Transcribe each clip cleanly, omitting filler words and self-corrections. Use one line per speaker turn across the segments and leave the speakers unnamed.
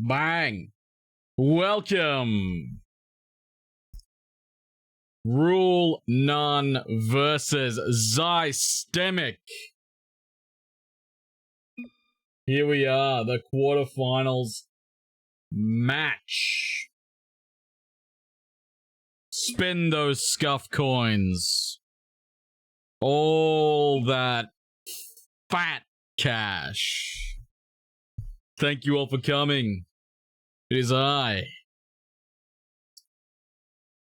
Bang! Welcome! Rule None versus Zystemick. Here we are, the quarterfinals match. Spend those scuff coins. All that fat cash. Thank you all for coming. It is I.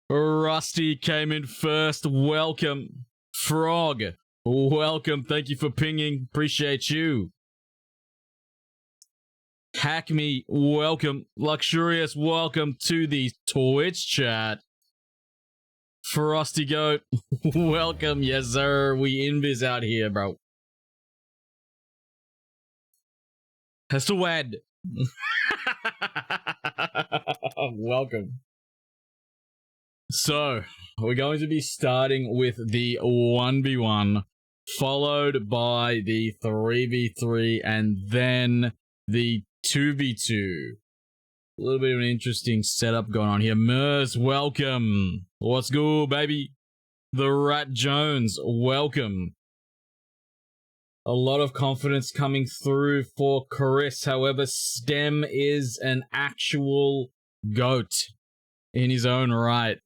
Rusty came in first. Welcome. Frog, welcome. Thank you for pinging. Appreciate you. Hack Me, welcome. Luxurious, welcome to the Twitch chat. Frosty Goat, welcome. Yes, sir. We invis out here, bro. Has to wed. Welcome. So, we're going to be starting with the 1v1, followed by the 3v3, and then the 2v2. A little bit of an interesting setup going on here. Mers, welcome. What's good, baby? The Rat Jones, welcome. A lot of confidence coming through for Chrisx. However, Stem is an actual goat in his own right.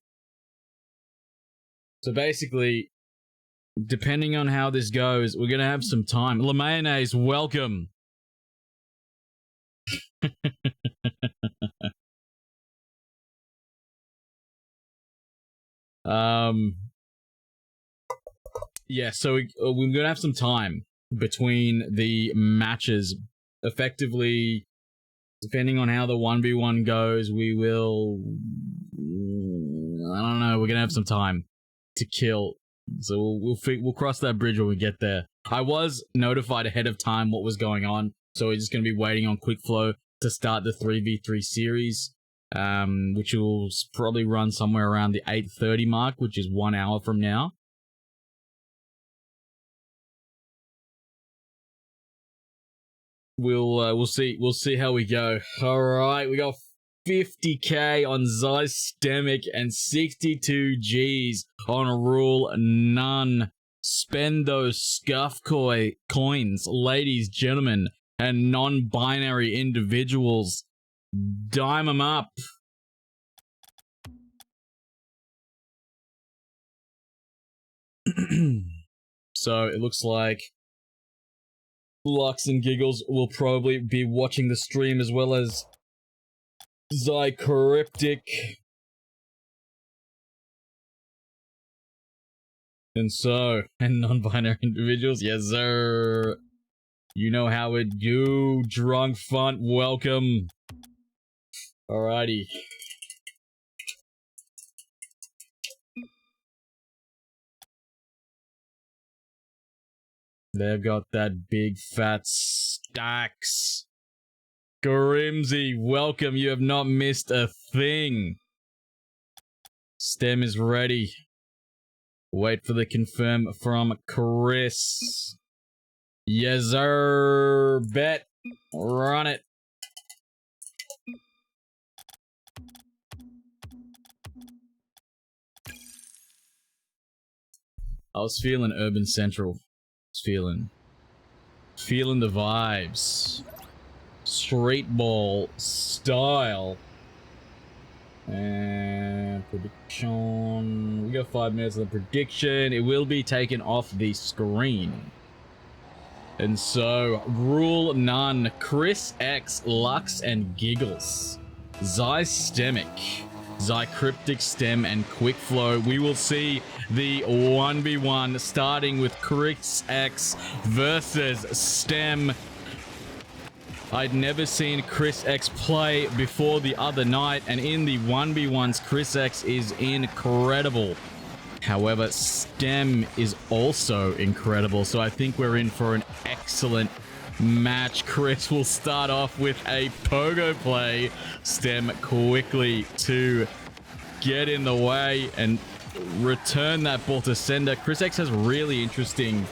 So basically, depending on how this goes, we're going to have some time. LeMayonnaise, welcome. Yeah, so we're going to have some time between the matches. Effectively, depending on how the 1v1 goes, we will... I don't know, we're going to have some time to kill. So we'll cross that bridge when we get there. I was notified ahead of time what was going on, so we're just going to be waiting on Quickflow to start the 3v3 series, which will probably run somewhere around the 8:30 mark, which is 1 hour from now. We'll see how we go. All right, we got 50k on Zystemick and 62 G's on Rule None. Spend those scuff coins, ladies, gentlemen, and non-binary individuals. Dime them up. So it looks like Lux and Giggles will probably be watching the stream, as well as Zycriptic. And non-binary individuals, yes sir. You know how it do. Drunk Fun, welcome. Alrighty. They've got that big fat stacks. Grimsy, welcome. You have not missed a thing. Stem is ready. Wait for the confirm from Chrisx. Yes, sir. Bet. Run it. I was feeling Urban Central. Feeling the vibes. Street ball style. And prediction. We got 5 minutes of the prediction. It will be taken off the screen. And so, rule none. Chrisx, Lux, and Giggles. Zystemick, Zycriptic, Stem, and Quickflow. We will see the 1v1 starting with Chrisx versus Stem. I'd never seen Chrisx play before the other night, and in the 1v1s, Chrisx is incredible. However, Stem is also incredible, so I think we're in for an excellent match. Chris will start off with a pogo play. Stem quickly to get in the way and return that ball to sender. Chrisx has really interesting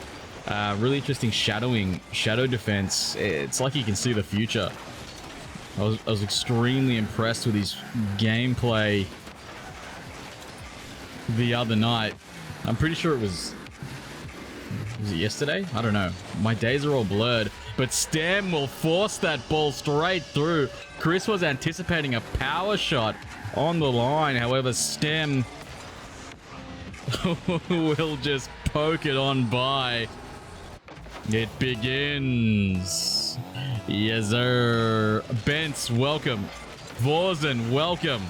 shadow defense. It's like he can see the future. I was extremely impressed with his gameplay the other night. I'm pretty sure was it yesterday? I don't know. My days are all blurred. But Stem will force that ball straight through. Chris was anticipating a power shot on the line. However, Stem will just poke it on by. It begins. Yes, sir. Bence, welcome. Vorzen, welcome.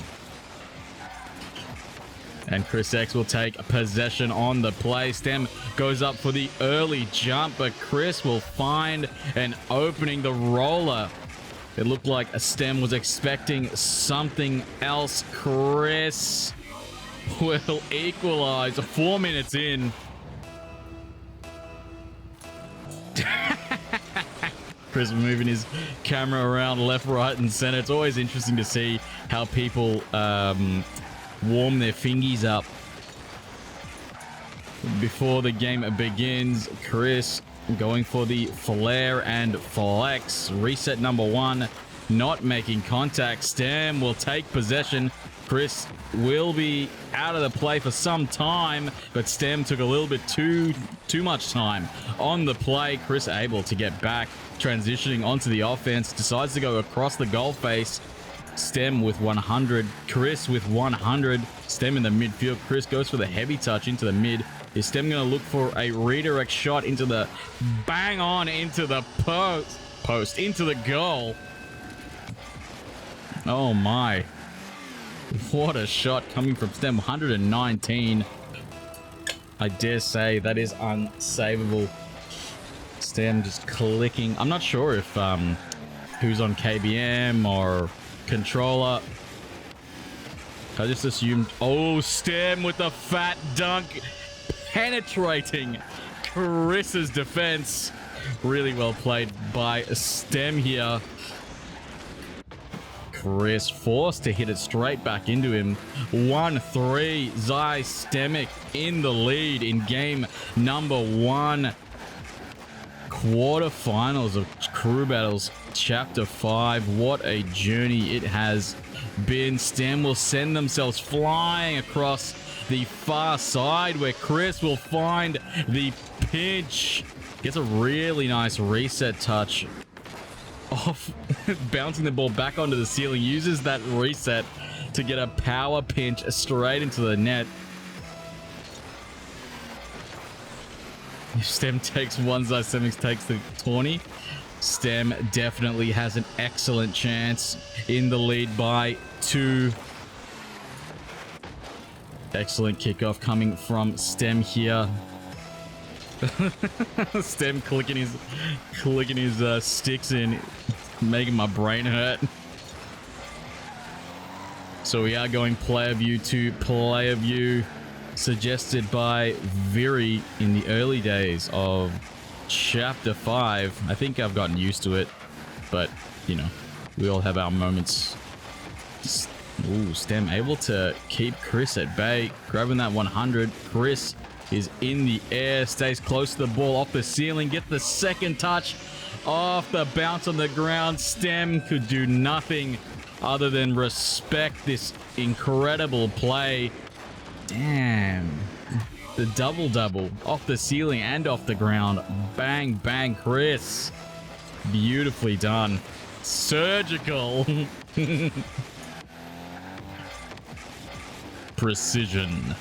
And Chrisx will take possession on the play. Stem goes up for the early jump, but Chris will find an opening. The roller. It looked like a Stem was expecting something else. Chris will equalize 4 minutes in. Chris moving his camera around left, right, and center. It's always interesting to see how people warm their fingies up before the game begins. Chris going for the flare and flex. Reset number 1, not making contact. Stem will take possession. Chris will be out of the play for some time, but Stem took a little bit too much time on the play. Chris able to get back, transitioning onto the offense, decides to go across the goal face. Stem with 100, Chris with 100. Stem in the midfield. Chris goes for the heavy touch into the mid. Is Stem going to look for a redirect shot into the bang on into the post into the goal? Oh my. What a shot coming from Stem. 119. I dare say that is unsavable. Stem just clicking. I'm not sure if who's on KBM or controller. I just assumed. Oh, Stem with the fat dunk, penetrating Chris's defense. Really well played by Stem here. Chris forced to hit it straight back into him. 1-3. Zystemick in the lead in game number 1. Quarterfinals of Crew Battles Chapter 5. What a journey it has been. Stem will send themselves flying across the far side where Chris will find the pinch. Gets a really nice reset touch off, bouncing the ball back onto the ceiling. Uses that reset to get a power pinch straight into the net. If Stem takes one, Zystemick takes the 20. Stem definitely has an excellent chance, in the lead by 2. Excellent kickoff coming from Stem here. Stem clicking his sticks in, making my brain hurt. So we are going player view to player view, suggested by Viri in the early days of Chapter 5. I think I've gotten used to it, but you know, we all have our moments. Ooh, Stem able to keep Chris at bay, grabbing that 100. Chris is in the air, stays close to the ball, off the ceiling, get the second touch off the bounce on the ground. Stem could do nothing other than respect this incredible play. Damn. The double off the ceiling and off the ground. Bang, bang, Chrisx. Beautifully done. Surgical. Precision.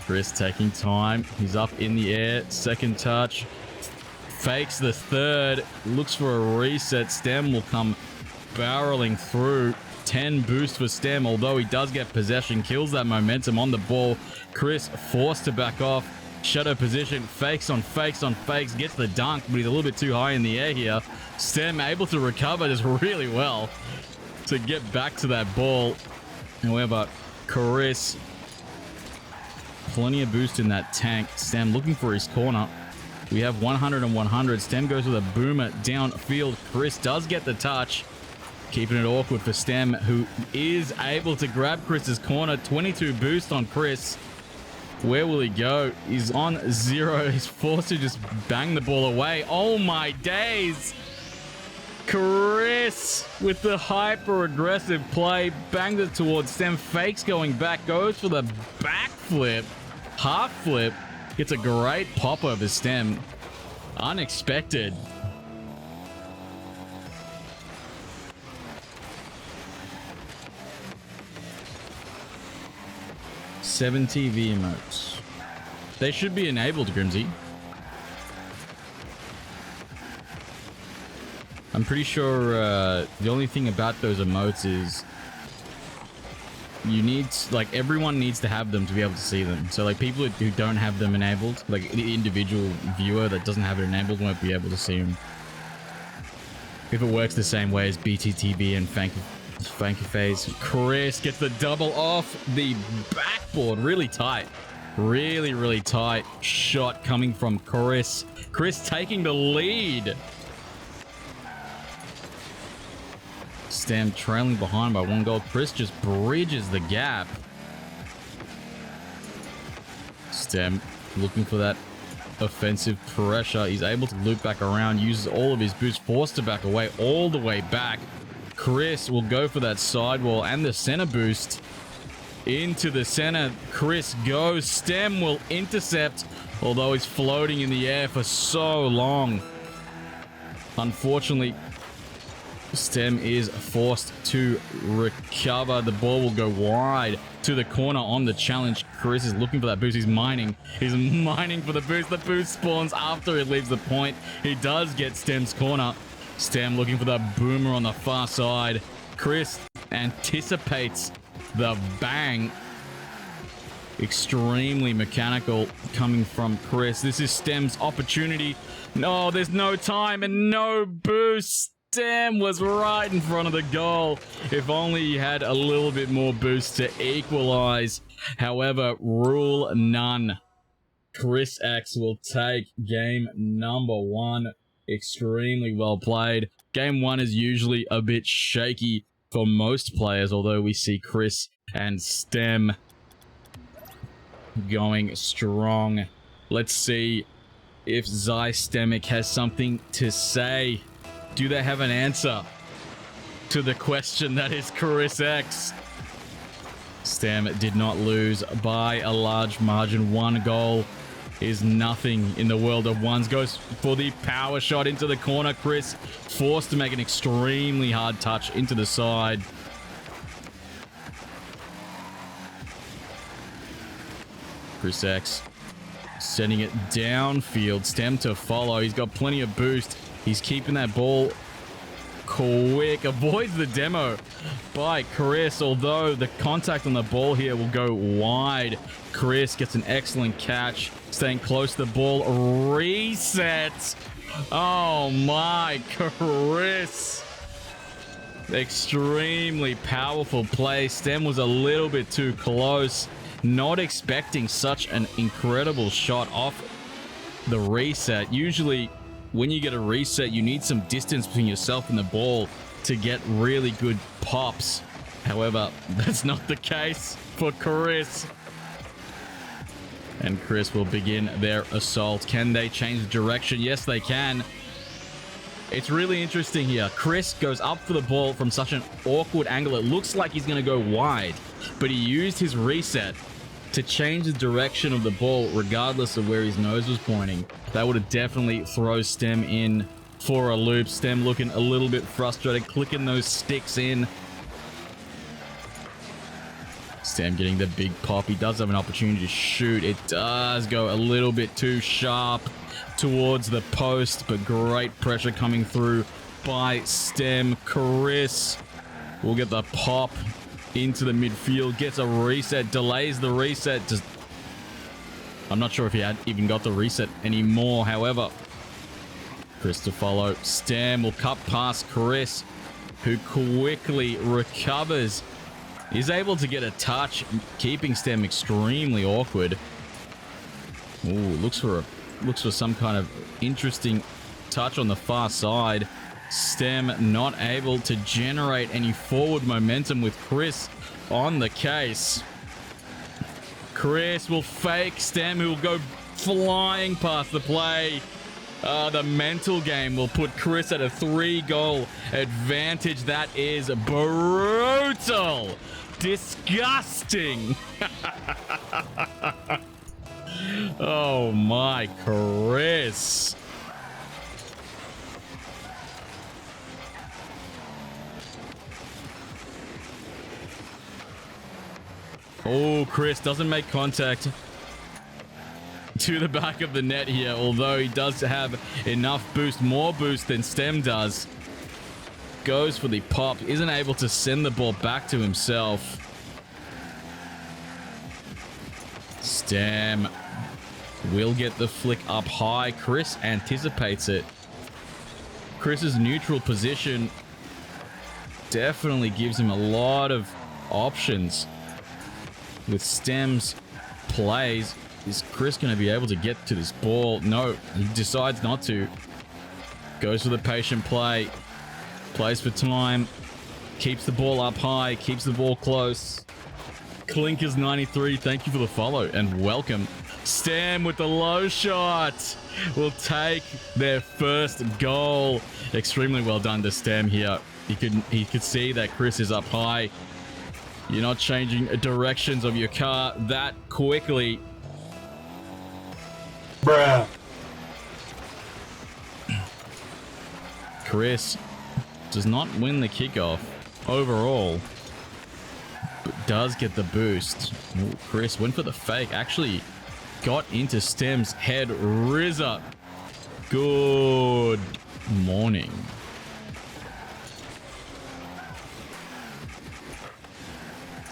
Chrisx taking time. He's up in the air. Second touch. Fakes the third. Looks for a reset. Stem will come barreling through. 10 boost for Stem, although he does get possession. Kills that momentum on the ball. Chrisx forced to back off. Shadow position. Fakes on fakes on fakes. Gets the dunk, but he's a little bit too high in the air here. Stem able to recover just really well to get back to that ball. However, Chrisx, plenty of boost in that tank. Stem looking for his corner. We have 100 and 100. Stem goes with a boomer downfield. Chrisx does get the touch. Keeping it awkward for Stem, who is able to grab Chris's corner. 22 boost on Chrisx. Where will he go? He's on 0. He's forced to just bang the ball away. Oh my days! Chrisx with the hyper-aggressive play. Bangs it towards Stem. Fakes going back. Goes for the backflip. Half flip. Gets a great pop over Stem. Unexpected. Seven TV emotes. They should be enabled, Grimsy. I'm pretty sure the only thing about those emotes is you need, like, everyone needs to have them to be able to see them. So, like, people who don't have them enabled, like the individual viewer that doesn't have it enabled won't be able to see them. If it works the same way as BTTV and Thank you, Phase. Chrisx gets the double off the backboard. Really tight. Really tight shot coming from Chrisx. Chrisx taking the lead. Stem trailing behind by 1 goal. Chrisx just bridges the gap. Stem looking for that offensive pressure. He's able to loop back around. Uses all of his boost. Forced to back away all the way back. Chrisx will go for that sidewall and the center boost into the center. Chrisx goes. Stem will intercept, although he's floating in the air for so long. Unfortunately, Stem is forced to recover. The ball will go wide to the corner on the challenge. Chrisx is looking for that boost. He's mining. He's mining for the boost. The boost spawns after it leaves the point. He does get Stem's corner. Stem looking for that boomer on the far side. Chrisx anticipates the bang. Extremely mechanical coming from Chrisx. This is Stem's opportunity. No, there's no time and no boost. Stem was right in front of the goal. If only he had a little bit more boost to equalize. However, rule none. Chrisx will take game number 1. Extremely well played. Game 1 is usually a bit shaky for most players, although we see Chrisx and Stem going strong. Let's see if Zystemick has something to say. Do they have an answer to the question that is Chrisx? Stem did not lose by a large margin. 1 goal is nothing in the world of ones. Goes for the power shot into the corner. Chrisx forced to make an extremely hard touch into the side. Chrisx sending it downfield. Stem to follow. He's got plenty of boost. He's keeping that ball quick. Avoids the demo by Chrisx, although the contact on the ball here will go wide. Chrisx gets an excellent catch. Staying close to the ball. Resets. Oh my, Chrisx. Extremely powerful play. Stem was a little bit too close. Not expecting such an incredible shot off the reset. Usually, when you get a reset, you need some distance between yourself and the ball to get really good pops. However, that's not the case for Chrisx. And Chrisx will begin their assault. Can they change the direction? Yes, they can. It's really interesting here. Chrisx goes up for the ball from such an awkward angle. It looks like he's going to go wide, but he used his reset to change the direction of the ball regardless of where his nose was pointing. That would have definitely thrown Stem in for a loop. Stem looking a little bit frustrated, clicking those sticks in. Stem getting the big pop. He does have an opportunity to shoot. It does go a little bit too sharp towards the post, but great pressure coming through by Stem. Chrisx will get the pop into the midfield, gets a reset, delays the reset. Just, I'm not sure if he had even got the reset anymore. However, Chrisx to follow. Stem will cut past Chrisx, who quickly recovers. He's able to get a touch, keeping Stem extremely awkward. Ooh, looks for some kind of interesting touch on the far side. Stem not able to generate any forward momentum with Chrisx on the case. Chrisx will fake Stem, who will go flying past the play. The mental game will put Chrisx at a 3-goal advantage. That is brutal. Disgusting. Oh my, Chrisx. Oh, Chrisx doesn't make contact to the back of the net here, although he does have enough boost, more boost than Stem does. Goes for the pop, isn't able to send the ball back to himself. Stem will get the flick up high. Chrisx anticipates it. Chris's neutral position definitely gives him a lot of options. With Stem's plays, is Chrisx going to be able to get to this ball? No, he decides not to. Goes for the patient play. Plays for time. Keeps the ball up high. Keeps the ball close. Clinkers93, thank you for the follow and welcome. Stem with the low shot will take their first goal. Extremely well done to Stem here. He could see that Chrisx is up high. You're not changing directions of your car that quickly.
Bruh.
Chrisx does not win the kickoff overall, but does get the boost. Ooh, Chrisx went for the fake. Actually got into Stem's head. Rizza. Good morning.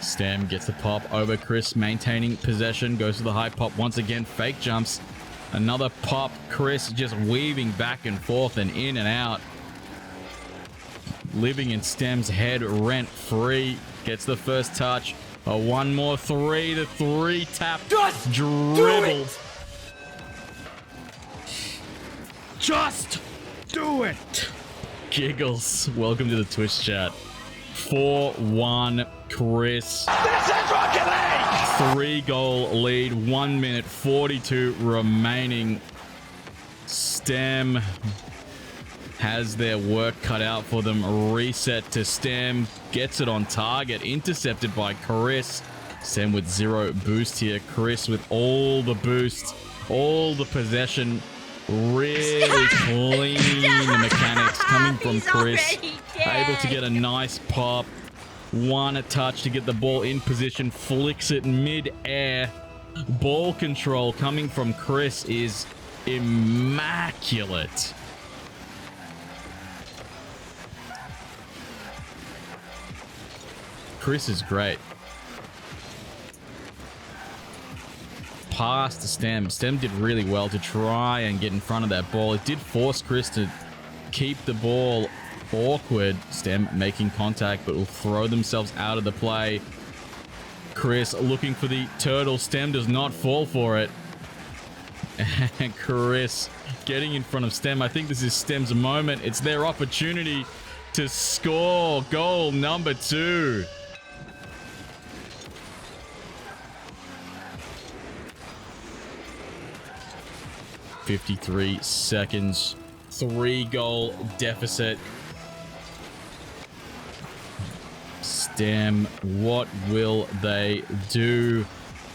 Stem gets the pop over Chrisx, maintaining possession. Goes to the high pop once again. Fake jumps. Another pop. Chrisx just weaving back and forth and in and out. Living in Stem's head rent free. Gets the first touch. One more three. The 3 tap.
Just
dribble. Just do it. Giggles, welcome to the Twitch chat. 4-1 Chrisx.
This is Rocket League!
3-goal lead, 1 minute 42 remaining. Stem has their work cut out for them. Reset to Stem, gets it on target, intercepted by Chrisx. Stem with 0 boost here. Chrisx with all the boost, all the possession. Really clean mechanics coming from Chrisx. Able to get a nice pop. One touch to get the ball in position. Flicks it mid-air. Ball control coming from Chrisx is immaculate. Chrisx is great. Past the Stem. Stem did really well to try and get in front of that ball. It did force Chrisx to keep the ball awkward. Stem making contact, but will throw themselves out of the play. Chrisx looking for the turtle. Stem does not fall for it. And Chrisx getting in front of Stem. I think this is Stem's moment. It's their opportunity to score goal number 2. "53 seconds, 3-goal deficit." Stem, what will they do?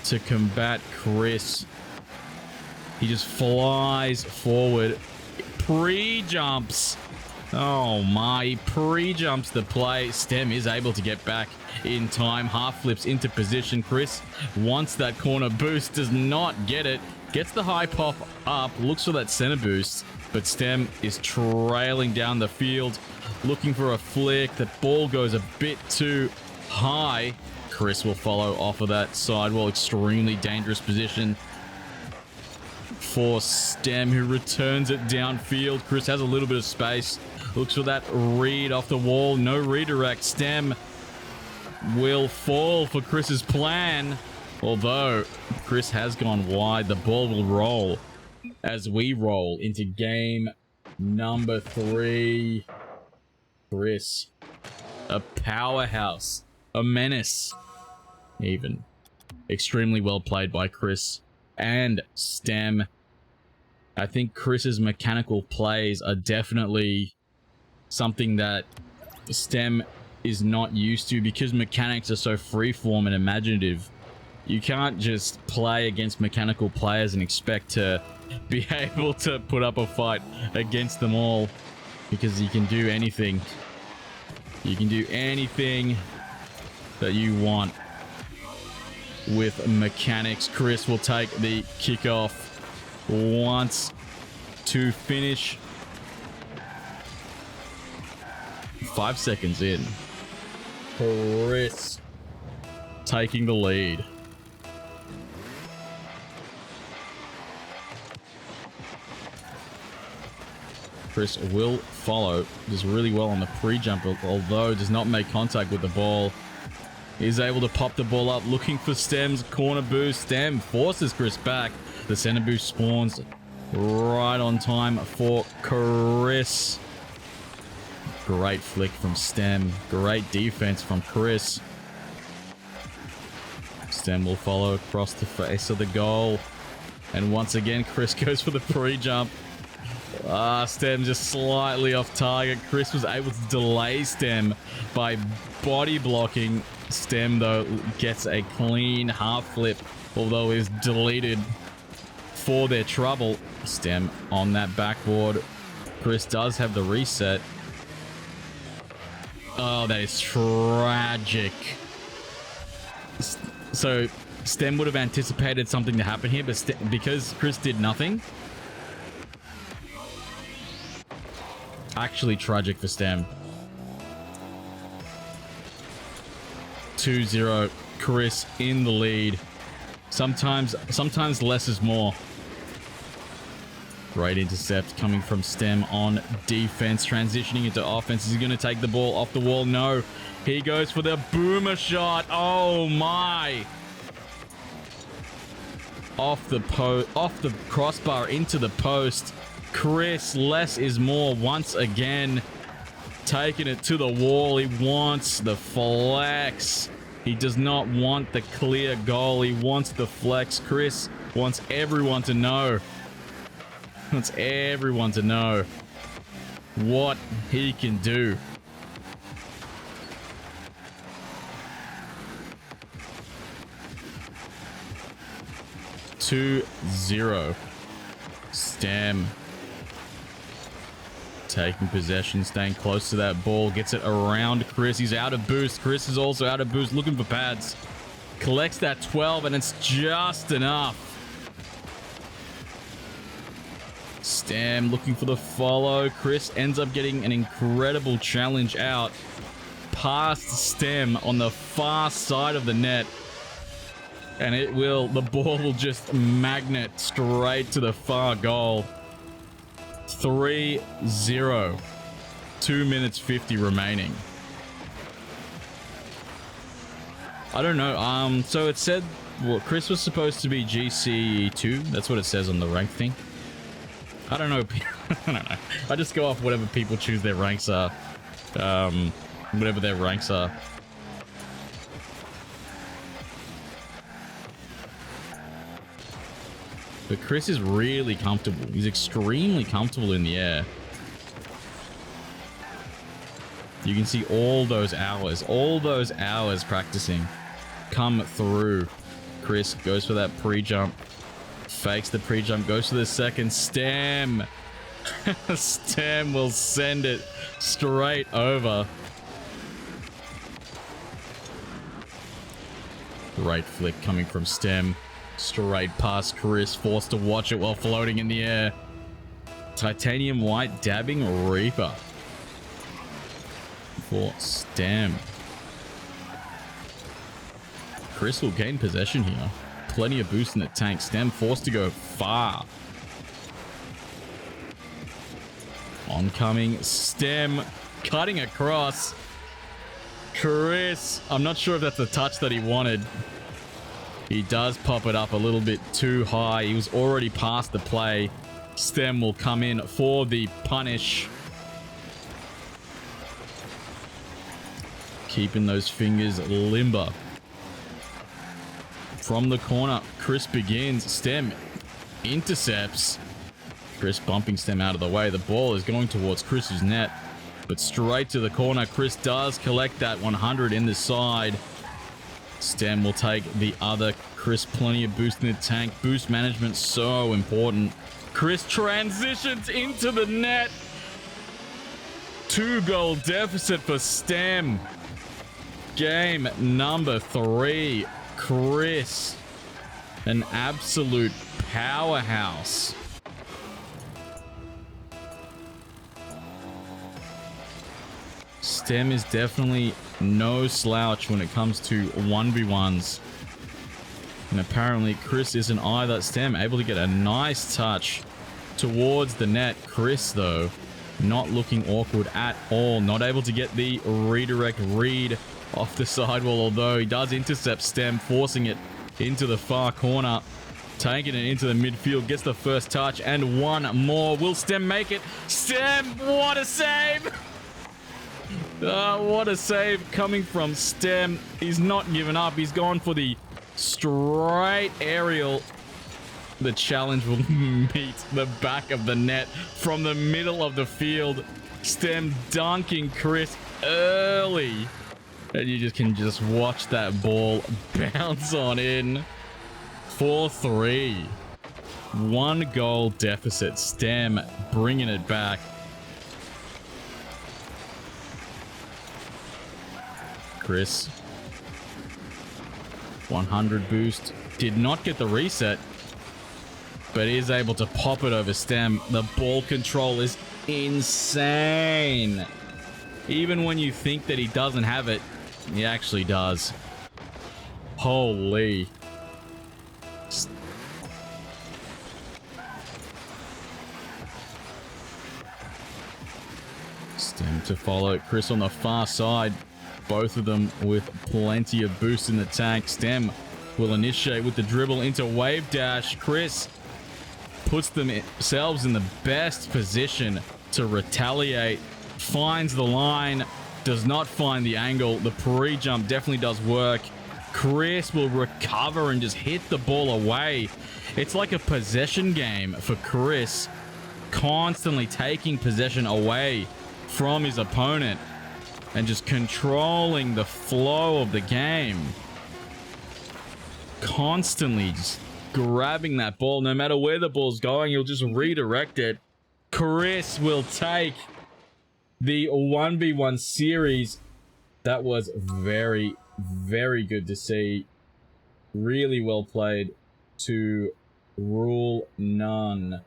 to combat Chrisx. He just flies forward. Pre-jumps. Oh my, he pre-jumps the play. Stem is able to get back in time. Half flips into position. Chrisx wants that corner boost. Does not get it. Gets the high pop up. Looks for that center boost. But Stem is trailing down the field. Looking for a flick. The ball goes a bit too high. Chrisx will follow off of that sidewall. Extremely dangerous position for Stem, who returns it downfield. Chrisx has a little bit of space. Looks for that read off the wall. No redirect. Stem will fall for Chris's plan. Although Chrisx has gone wide. The ball will roll as we roll into game number 3. Chrisx, a powerhouse, a menace, even. Extremely well played by Chrisx and Stem. I think Chris's mechanical plays are definitely something that Stem is not used to, because mechanics are so freeform and imaginative. You can't just play against mechanical players and expect to be able to put up a fight against them all, because you can do anything. You can do anything that you want with mechanics. Chrisx will take the kickoff. Wants to finish. 5 seconds in. Chrisx taking the lead. Chrisx will follow. Does really well on the pre-jump, although does not make contact with the ball. Is able to pop the ball up, looking for Stem's corner boost. Stem forces Chrisx back. The center boost spawns right on time for Chrisx. Great flick from Stem. Great defense from Chrisx. Stem will follow across the face of the goal. And once again, Chrisx goes for the pre-jump. Stem just slightly off target. Chrisx was able to delay Stem by body blocking. Stem, though, gets a clean half flip, although is deleted for their trouble. Stem on that backboard. Chrisx does have the reset. Oh, that is tragic. So Stem would have anticipated something to happen here, but because Chrisx did nothing, actually tragic for Stem. 2-0. Chrisx in the lead. Sometimes less is more. Great intercept coming from Stem on defense. Transitioning into offense. Is he going to take the ball off the wall? No. He goes for the boomer shot. Oh my. Off the crossbar into the post. Chrisx, less is more once again. Taking it to the wall. He wants the flex. He does not want the clear goal. He wants the flex. Chrisx wants everyone to know. Wants everyone to know what he can do. Two 0. Stem taking possession, staying close to that ball, gets it around Chrisx. He's out of boost. Chrisx is also out of boost, looking for pads. Collects that 12, and it's just enough. Stem looking for the follow. Chrisx ends up getting an incredible challenge out past Stem on the far side of the net. And the ball will just magnet straight to the far goal. 3-0. 2 minutes 50 remaining. I don't know. So it said, well, Chrisx was supposed to be GC2. That's what it says on the rank thing. I don't know. I don't know. I just go off whatever people choose their ranks are. Whatever their ranks are. But Chrisx is really comfortable. He's extremely comfortable in the air. You can see all those hours practicing come through Chrisx goes for that pre-jump. Fakes the pre-jump, goes for the second. Stem. Stem will send it straight over. Great flick coming from Stem. Straight past Chrisx, forced to watch it while floating in the air. Titanium White dabbing Reaper for Stem. Chrisx will gain possession here. Plenty of boost in the tank. Stem forced to go far. Oncoming Stem, cutting across. Chrisx, I'm not sure if that's the touch that he wanted. He does pop it up a little bit too high. He was already past the play. Stem will come in for the punish. Keeping those fingers limber. From the corner, Chrisx begins. Stem intercepts. Chrisx bumping Stem out of the way. The ball is going towards Chris's net, but straight to the corner. Chrisx does collect that 100 in the side. Stem will take the other. Chrisx, plenty of boost in the tank. Boost management so important. Chrisx transitions into the net. 2-goal deficit for Stem. Game number 3. Chrisx, an absolute powerhouse. Stem is definitely no slouch when it comes to 1v1s. And apparently Chrisx isn't either. Stem able to get a nice touch towards the net. Chrisx, though, not looking awkward at all. Not able to get the redirect read off the sidewall, although he does intercept Stem, forcing it into the far corner. Taking it into the midfield, gets the first touch, and one more. Will Stem make it? Stem, what a save! What a save coming from Stem. He's not given up. He's gone for the straight aerial. The challenge will meet the back of the net from the middle of the field. Stem dunking Chrisx early. And you can just watch that ball bounce on in. 4-3. 1-goal deficit. Stem bringing it back. Chrisx. 100 boost. Did not get the reset, but is able to pop it over Stem. The ball control is insane. Even when you think that he doesn't have it, he actually does. Holy. Stem to follow. Chrisx on the far side. Both of them with plenty of boost in the tank. Stem will initiate with the dribble into wave dash. Chrisx puts themselves in the best position to retaliate. Finds the line. Does not find the angle. The pre-jump definitely does work. Chrisx will recover and just hit the ball away. It's like a possession game for Chrisx. Constantly taking possession away from his opponent and just controlling the flow of the game. Constantly just grabbing that ball. No matter where the ball's going, he'll just redirect it. Chrisx will take the 1v1 series. That was very, very good to see. Really well played to Rule None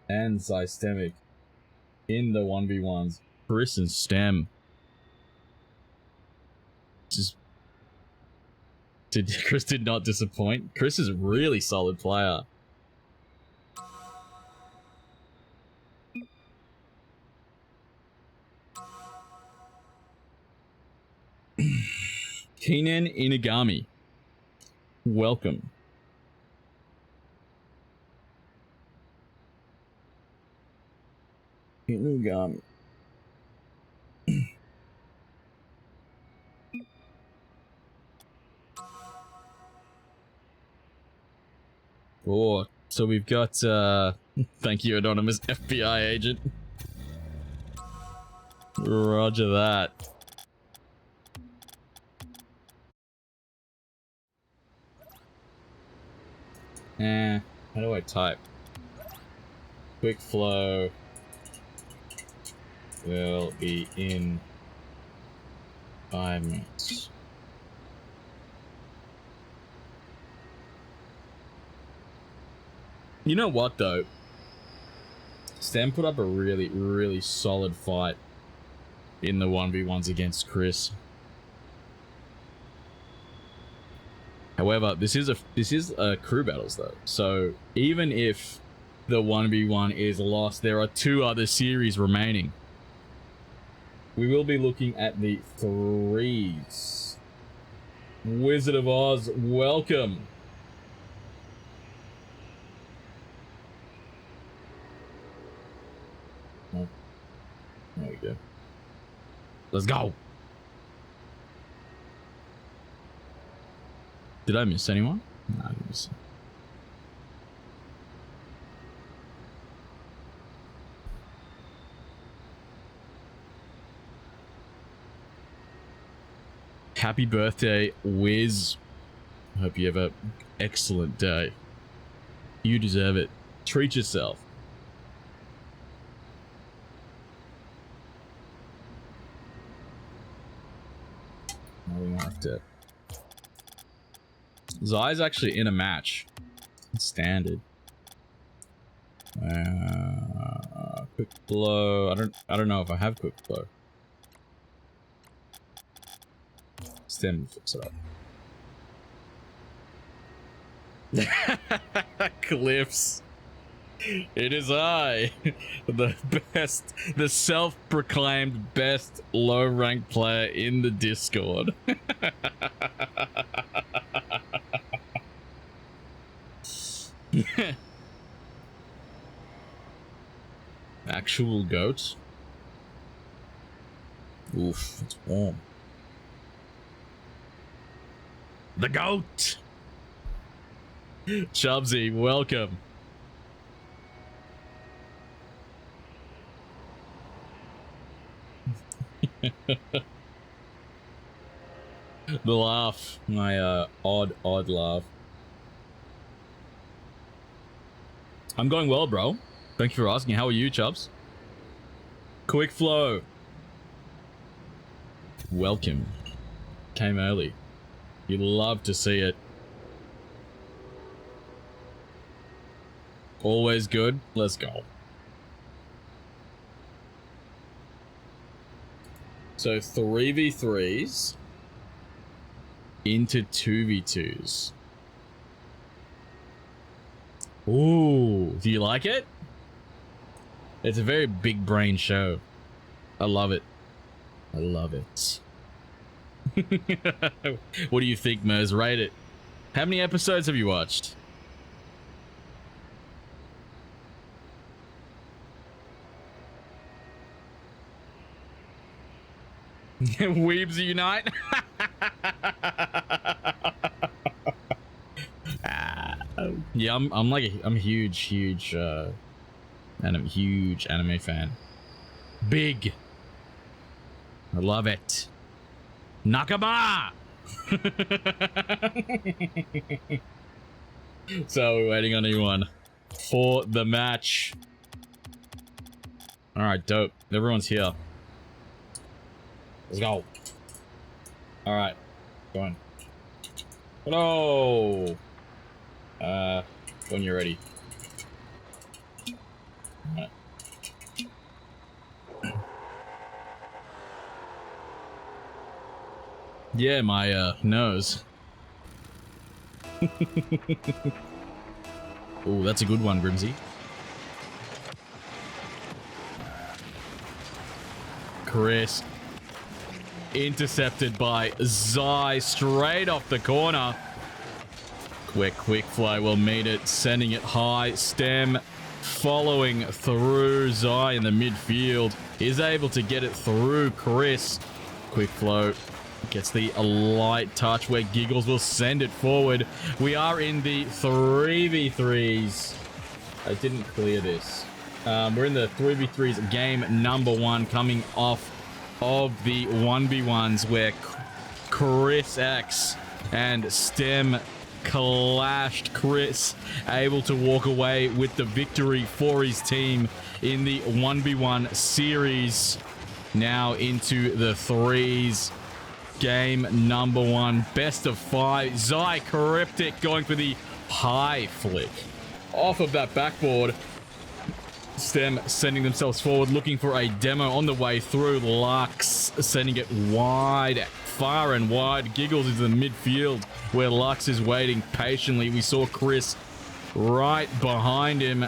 and Zystemick in the 1v1s. Chrisx and Stem. Chrisx did not disappoint. Chrisx is a really solid player. Keenan Inagami. Welcome. Inagami. Oh, so we've got, thank you, anonymous FBI agent. Roger that. How do I type? Quickflow will be in 5 minutes. You know what, though? Stem put up a really, really solid fight in the 1v1s against Chrisx. However, this is a crew battles though. So even if the 1v1 is lost, there are 2 other series remaining. We will be looking at the 3s. Wizard of Oz, welcome. Oh, there we go. Let's go. Did I miss anyone? No, I didn't miss. Happy birthday, Wiz. Hope you have an excellent day. You deserve it. Treat yourself. No, we marked it. Zy's actually in a match. Standard. Quickflow. I don't know if I have Quickflow. Stem fix it up. Cliffs. It is I, the self-proclaimed best low-ranked player in the Discord. Actual goats. Oof, it's warm. The goat! Chubsy, welcome. The laugh. My odd laugh. I'm going well, bro. Thank you for asking. How are you, Chubs? Quickflow. Welcome. Came early. You love to see it. Always good. Let's go. So 3v3s into 2v2s. Ooh, do you like it? It's a very big brain show. I love it. I love it. What do you think, Mers? Rate it. How many episodes have you watched? Weebs unite. Yeah, I'm a huge anime fan. Big. I love it. Nakama. So we're waiting on anyone for the match. All right, dope. Everyone's here. Let's go. All right, going. Hello. When you're ready. All right. Yeah, my nose. Oh, that's a good one, Grimsy. Chrisx. Intercepted by Zy straight off the corner. Quickflow will meet it, sending it high. Stem following through. Zy in the midfield is able to get it through Chrisx. Quickflow gets the light touch where Giggles will send it forward. We are in the 3v3s. I didn't clear this. We're in the 3v3s game number 1, coming off of the 1v1s where Chrisx and Stem clashed. Chrisx able to walk away with the victory for his team in the 1v1 series. Now into the threes. Game number 1, best of 5. Zycriptic going for the high flick off of that backboard. Stem sending themselves forward, looking for a demo on the way through. Lux sending it wide, far and wide. Giggles is in the midfield where Lux is waiting patiently. We saw Chrisx right behind him.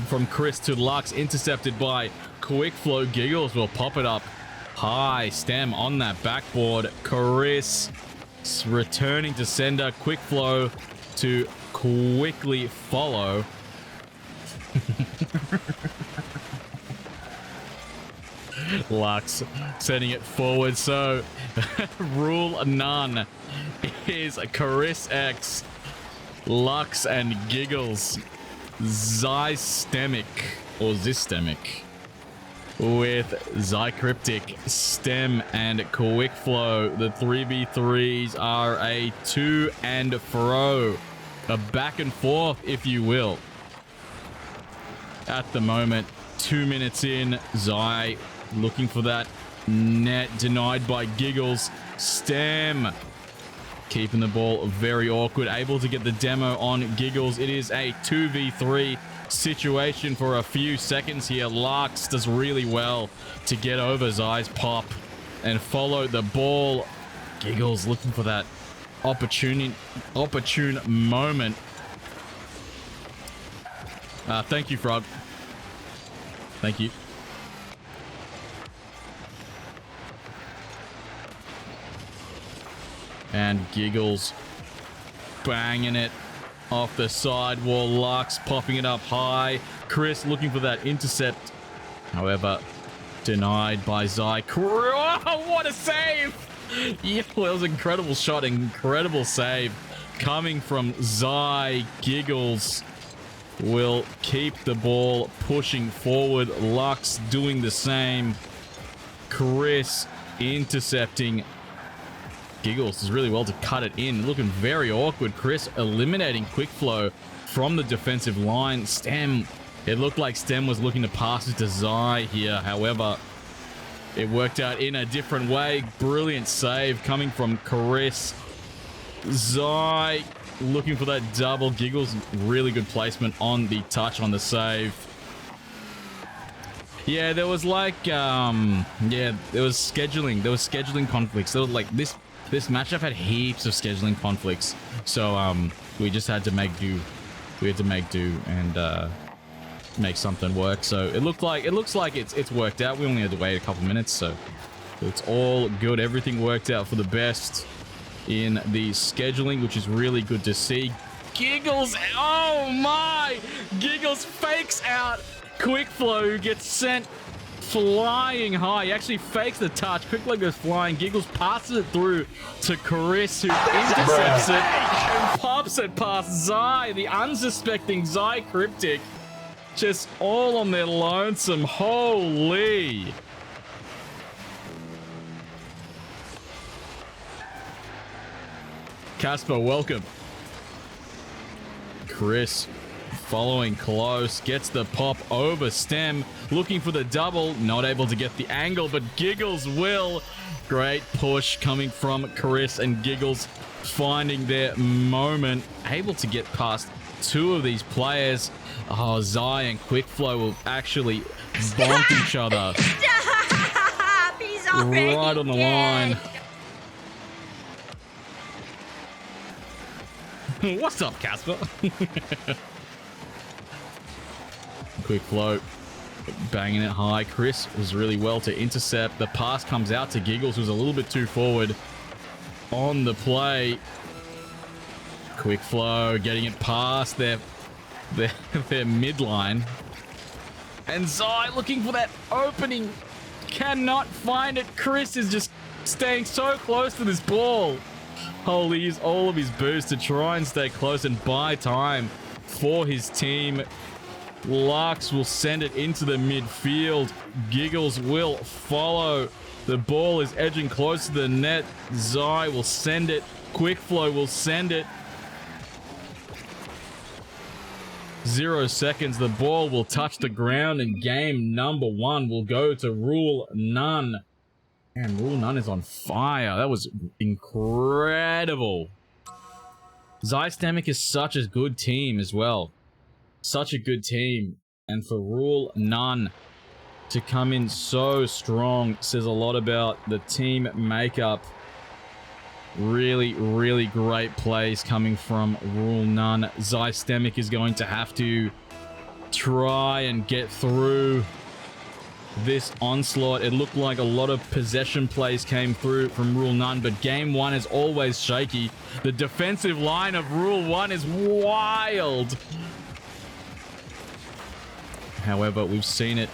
From Chrisx to Lux, intercepted by Quickflow. Giggles will pop it up high. Stem on that backboard. Chrisx returning to sender. Quickflow to quickly follow. Lux sending it forward. So rule none is Chrisx, Lux, and Giggles. Zystemick or Zystemick with Zycriptic, Stem, and Quickflow. The 3v3s are a to and fro, a back and forth, if you will. At the moment, 2 minutes in, Zy looking for that net, denied by Giggles. Stem keeping the ball very awkward, able to get the demo on Giggles. It is a 2v3 situation for a few seconds here. Lux does really well to get over Zy's pop and follow the ball. Giggles looking for that opportune moment. Thank you, Frog. Thank you. And Giggles banging it off the sidewall. Lux popping it up high. Chrisx looking for that intercept. However, denied by Zy. Oh, what a save! Yeah, that was an incredible shot. Incredible save coming from Zy. Giggles will keep the ball pushing forward. Lux doing the same. Chrisx intercepting. Giggles does really well to cut it in. Looking very awkward. Chrisx eliminating Quickflow from the defensive line. Stem. It looked like Stem was looking to pass it to Zy here. However, it worked out in a different way. Brilliant save coming from Chrisx. Zy looking for that double. Giggles, really good placement on the touch on the save. Yeah, there was like, yeah, there was scheduling conflicts. There was like this matchup had heaps of scheduling conflicts. So, we just had to make do. We had to make do and, make something work. So it looks like it's worked out. We only had to wait a couple minutes, so it's all good. Everything worked out for the best in the scheduling, which is really good to see. Giggles, oh my! Giggles fakes out Quickflow, who gets sent flying high. He actually fakes the touch. Quickflow goes flying. Giggles passes it through to Chrisx, who intercepts it and pops it past Zy, the unsuspecting Zycriptic. Just all on their lonesome. Holy. Casper, welcome. Chrisx following close, gets the pop over Stem, looking for the double, not able to get the angle, but Giggles will. Great push coming from Chrisx, and Giggles finding their moment, able to get past two of these players. Oh, Zy and Quickflow will actually bonk each other.
Stop! He's already
right on the
dead.
line. What's up, Casper? Quickflow banging it high. Chrisx was really well to intercept. The pass comes out to Giggles, who's a little bit too forward on the play. Quickflow getting it past their midline. And Zy looking for that opening. Cannot find it. Chrisx is just staying so close to this ball. Holy, use all of his boost to try and stay close and buy time for his team. Lux will send it into the midfield. Giggles will follow. The ball is edging close to the net. Zy will send it. Quickflow will send it. 0 seconds. The ball will touch the ground and game number 1 will go to Rule None. And Rule None is on fire. That was incredible. Zystemick is such a good team as well. Such a good team. And for Rule None to come in so strong says a lot about the team makeup. Really, really great plays coming from Rule None. Zystemick is going to have to try and get through this onslaught. It looked like a lot of possession plays came through from Rule None, but game 1 is always shaky. The defensive line of Rule 1 is wild. However, we've seen it.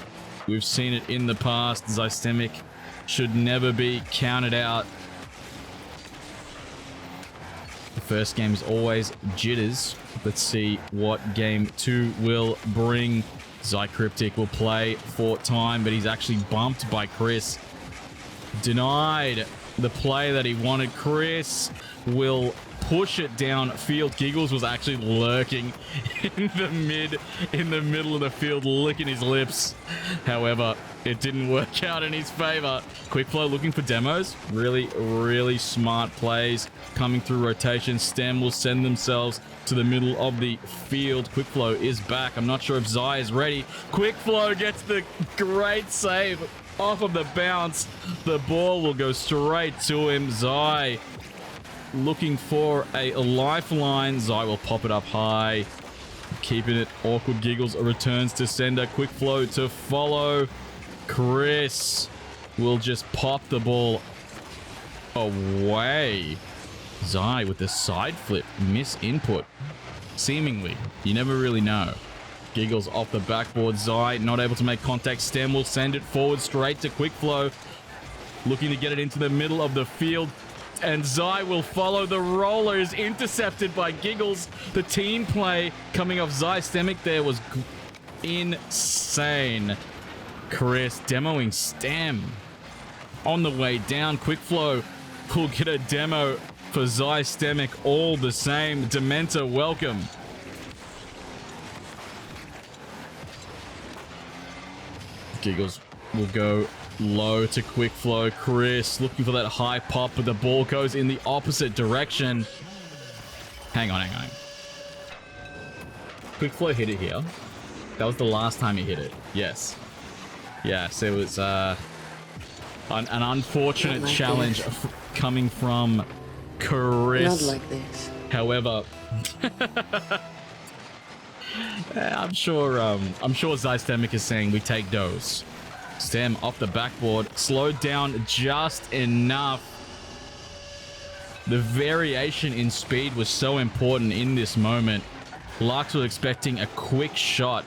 We've seen it in the past. Zystemick should never be counted out. The first game is always jitters. Let's see what game 2 will bring. Zycriptic will play for time, but he's actually bumped by Chrisx. Denied the play that he wanted. Chrisx will push it downfield. Giggles was actually lurking in the middle of the field, licking his lips. However, it didn't work out in his favor. Quickflow looking for demos. Really, really smart plays coming through rotation. Stem will send themselves to the middle of the field. Quickflow is back. I'm not sure if Zy is ready. Quickflow gets the great save off of the bounce. The ball will go straight to him. Zy looking for a lifeline. Zy will pop it up high. Keeping it awkward. Giggles returns to sender. Quickflow to follow. Chrisx will just pop the ball away. Zy with the side flip. Miss input. Seemingly. You never really know. Giggles off the backboard. Zy not able to make contact. Stem will send it forward straight to Quickflow. Looking to get it into the middle of the field. And Zy will follow. The roller is intercepted by Giggles. The team play coming off Zystemick there was insane. Chrisx demoing Stem on the way down. Quickflow will get a demo for Zystemick all the same. Dementor, welcome. Giggles will go low to Quickflow. Chrisx looking for that high pop, but the ball goes in the opposite direction. Hang on. Quickflow hit it here. That was the last time he hit it. Yes, it was an unfortunate challenge coming from Chrisx.
Not like this.
However, I'm sure Zystemick is saying we take those. Stem off the backboard, slowed down just enough. The variation in speed was so important in this moment. Lux was expecting a quick shot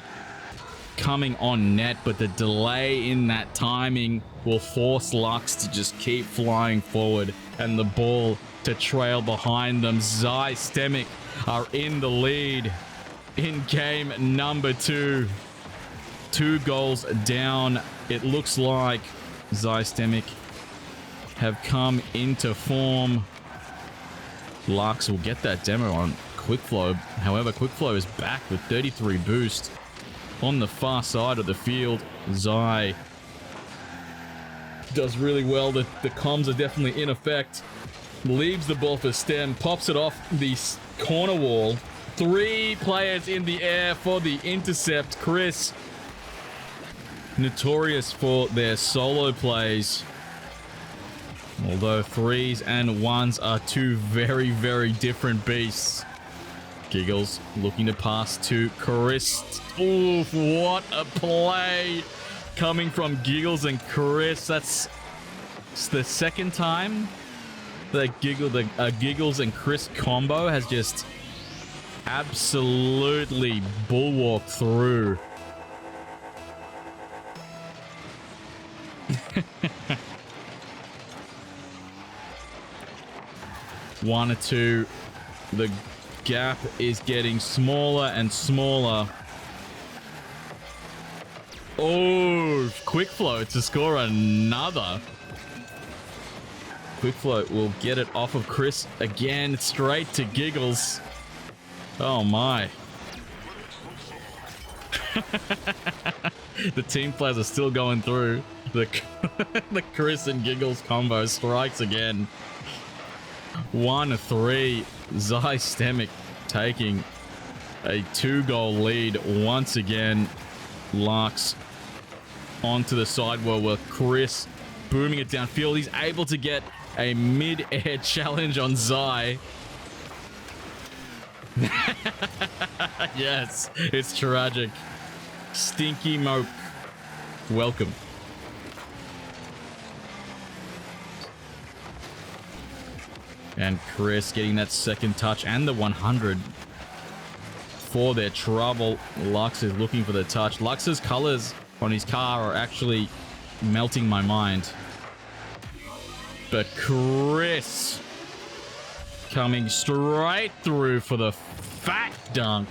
coming on net, but the delay in that timing will force Lux to just keep flying forward and the ball to trail behind them. Zystemick are in the lead in game number 2. 2 goals down. It looks like Zystemick have come into form. Lux will get that demo on Quickflow. However, Quickflow is back with 33 boost on the far side of the field. Zy does really well. The comms are definitely in effect. Leaves the ball for Stem. Pops it off the corner wall. 3 players in the air for the intercept. Chrisx, notorious for their solo plays. Although 3s and 1s are 2 very, very different beasts. Giggles looking to pass to Chrisx. Oof, what a play coming from Giggles and Chrisx. That's the second time that Giggles and Chrisx combo has just absolutely bulwarked through. One or two. The gap is getting smaller and smaller. Oh, Quickflow to score another. Quickflow will get it off of Chrisx again, straight to Giggles. Oh my. The team players are still going through. The Chrisx and Giggles combo strikes again. 1-3. Zystemick taking a 2-goal lead once again. Lux onto the sidewall where Chrisx booming it downfield. He's able to get a mid-air challenge on Zy. Yes, it's tragic. Stinky Moke. Welcome. And Chrisx getting that second touch and the 100 for their trouble. Lux is looking for the touch. Lux's colors on his car are actually melting my mind. But Chrisx coming straight through for the fat dunk.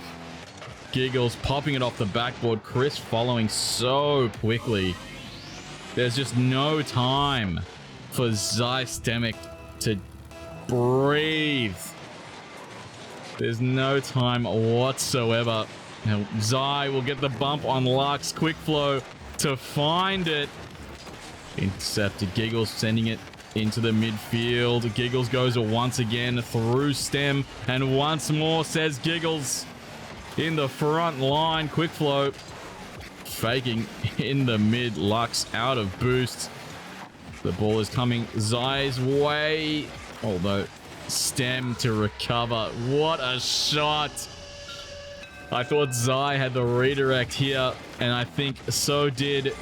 Giggles popping it off the backboard. Chrisx following so quickly. There's just no time for Zystemick to breathe. There's no time whatsoever. Now, Zy will get the bump on Lux. Quickflow to find it. Intercepted. Giggles sending it into the midfield. Giggles goes once again through stem. And once more, says Giggles. In the front line. Quickflow faking in the mid. Lux out of boost. The ball is coming Zy's way. Although, stem to recover. What a shot. I thought Zy had the redirect here, and I think so did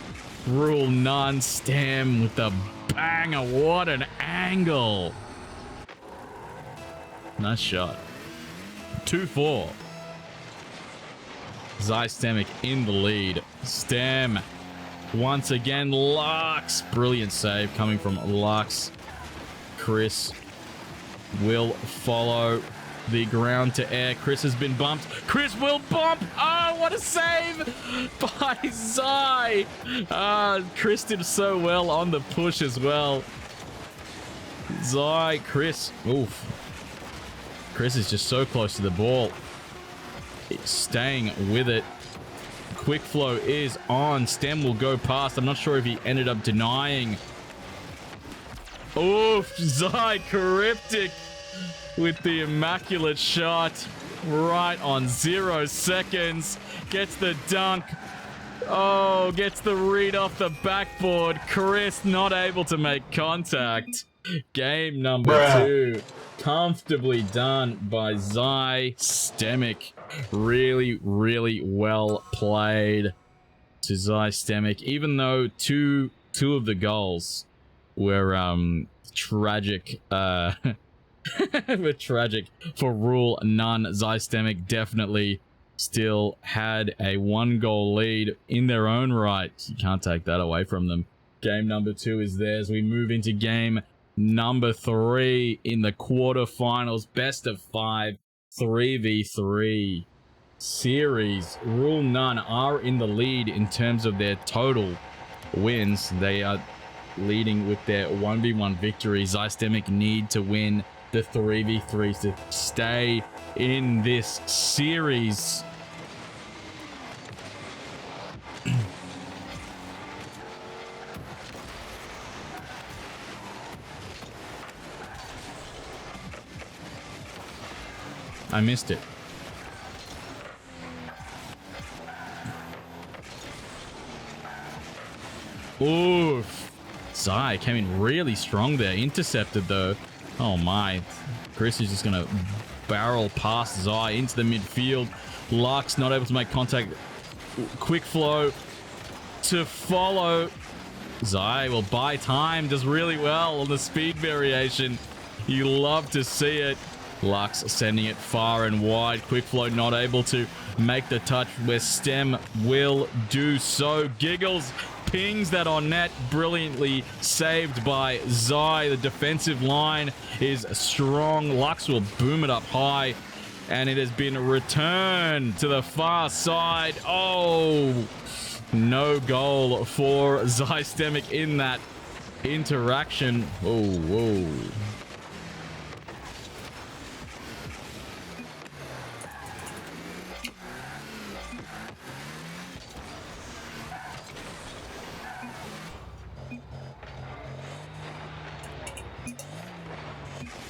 Rule None. Stem with the banger. What an angle. Nice shot. 2-4. Zystemick in the lead. Stem. Once again, Lux. Brilliant save coming from Lux. Chrisx will follow the ground to air. Chrisx has been bumped. Chrisx will bump. Oh, what a save by Zy. Chrisx did so well on the push as well. Zy, Chrisx. Oof. Chrisx is just so close to the ball. It's staying with it. Quickflow is on. Stem will go past. I'm not sure if he ended up denying. Oof. Zycriptic with the immaculate shot right on 0 seconds. Gets the dunk. Oh, gets the read off the backboard. Chrisx not able to make contact. Game number 2. Comfortably done by Zystemick. Really, really well played to Zystemick. Even though two of the goals were tragic. Were tragic for Rule None. Zystemick definitely still had a 1-goal lead in their own right. You can't take that away from them. Game number 2 is theirs. We move into game number 3 in the quarterfinals. Best of 5, 3v3 series. Rule None are in the lead in terms of their total wins. They are leading with their 1v1 victory. Zystemick need to win the 3v3s to stay in this series. I missed it. Oof. Zy came in really strong there. Intercepted though. Oh my. Chrisx is just going to barrel past Zy into the midfield. Lux not able to make contact. Quickflow to follow. Zy will buy time. Does really well on the speed variation. You love to see it. Lux sending it far and wide. Quickflow not able to make the touch where Stem will do so. Giggles pings that on net. Brilliantly saved by Zy. The defensive line is strong. Lux will boom it up high. And it has been returned to the far side. Oh, no goal for Zystemick in that interaction. Oh, whoa.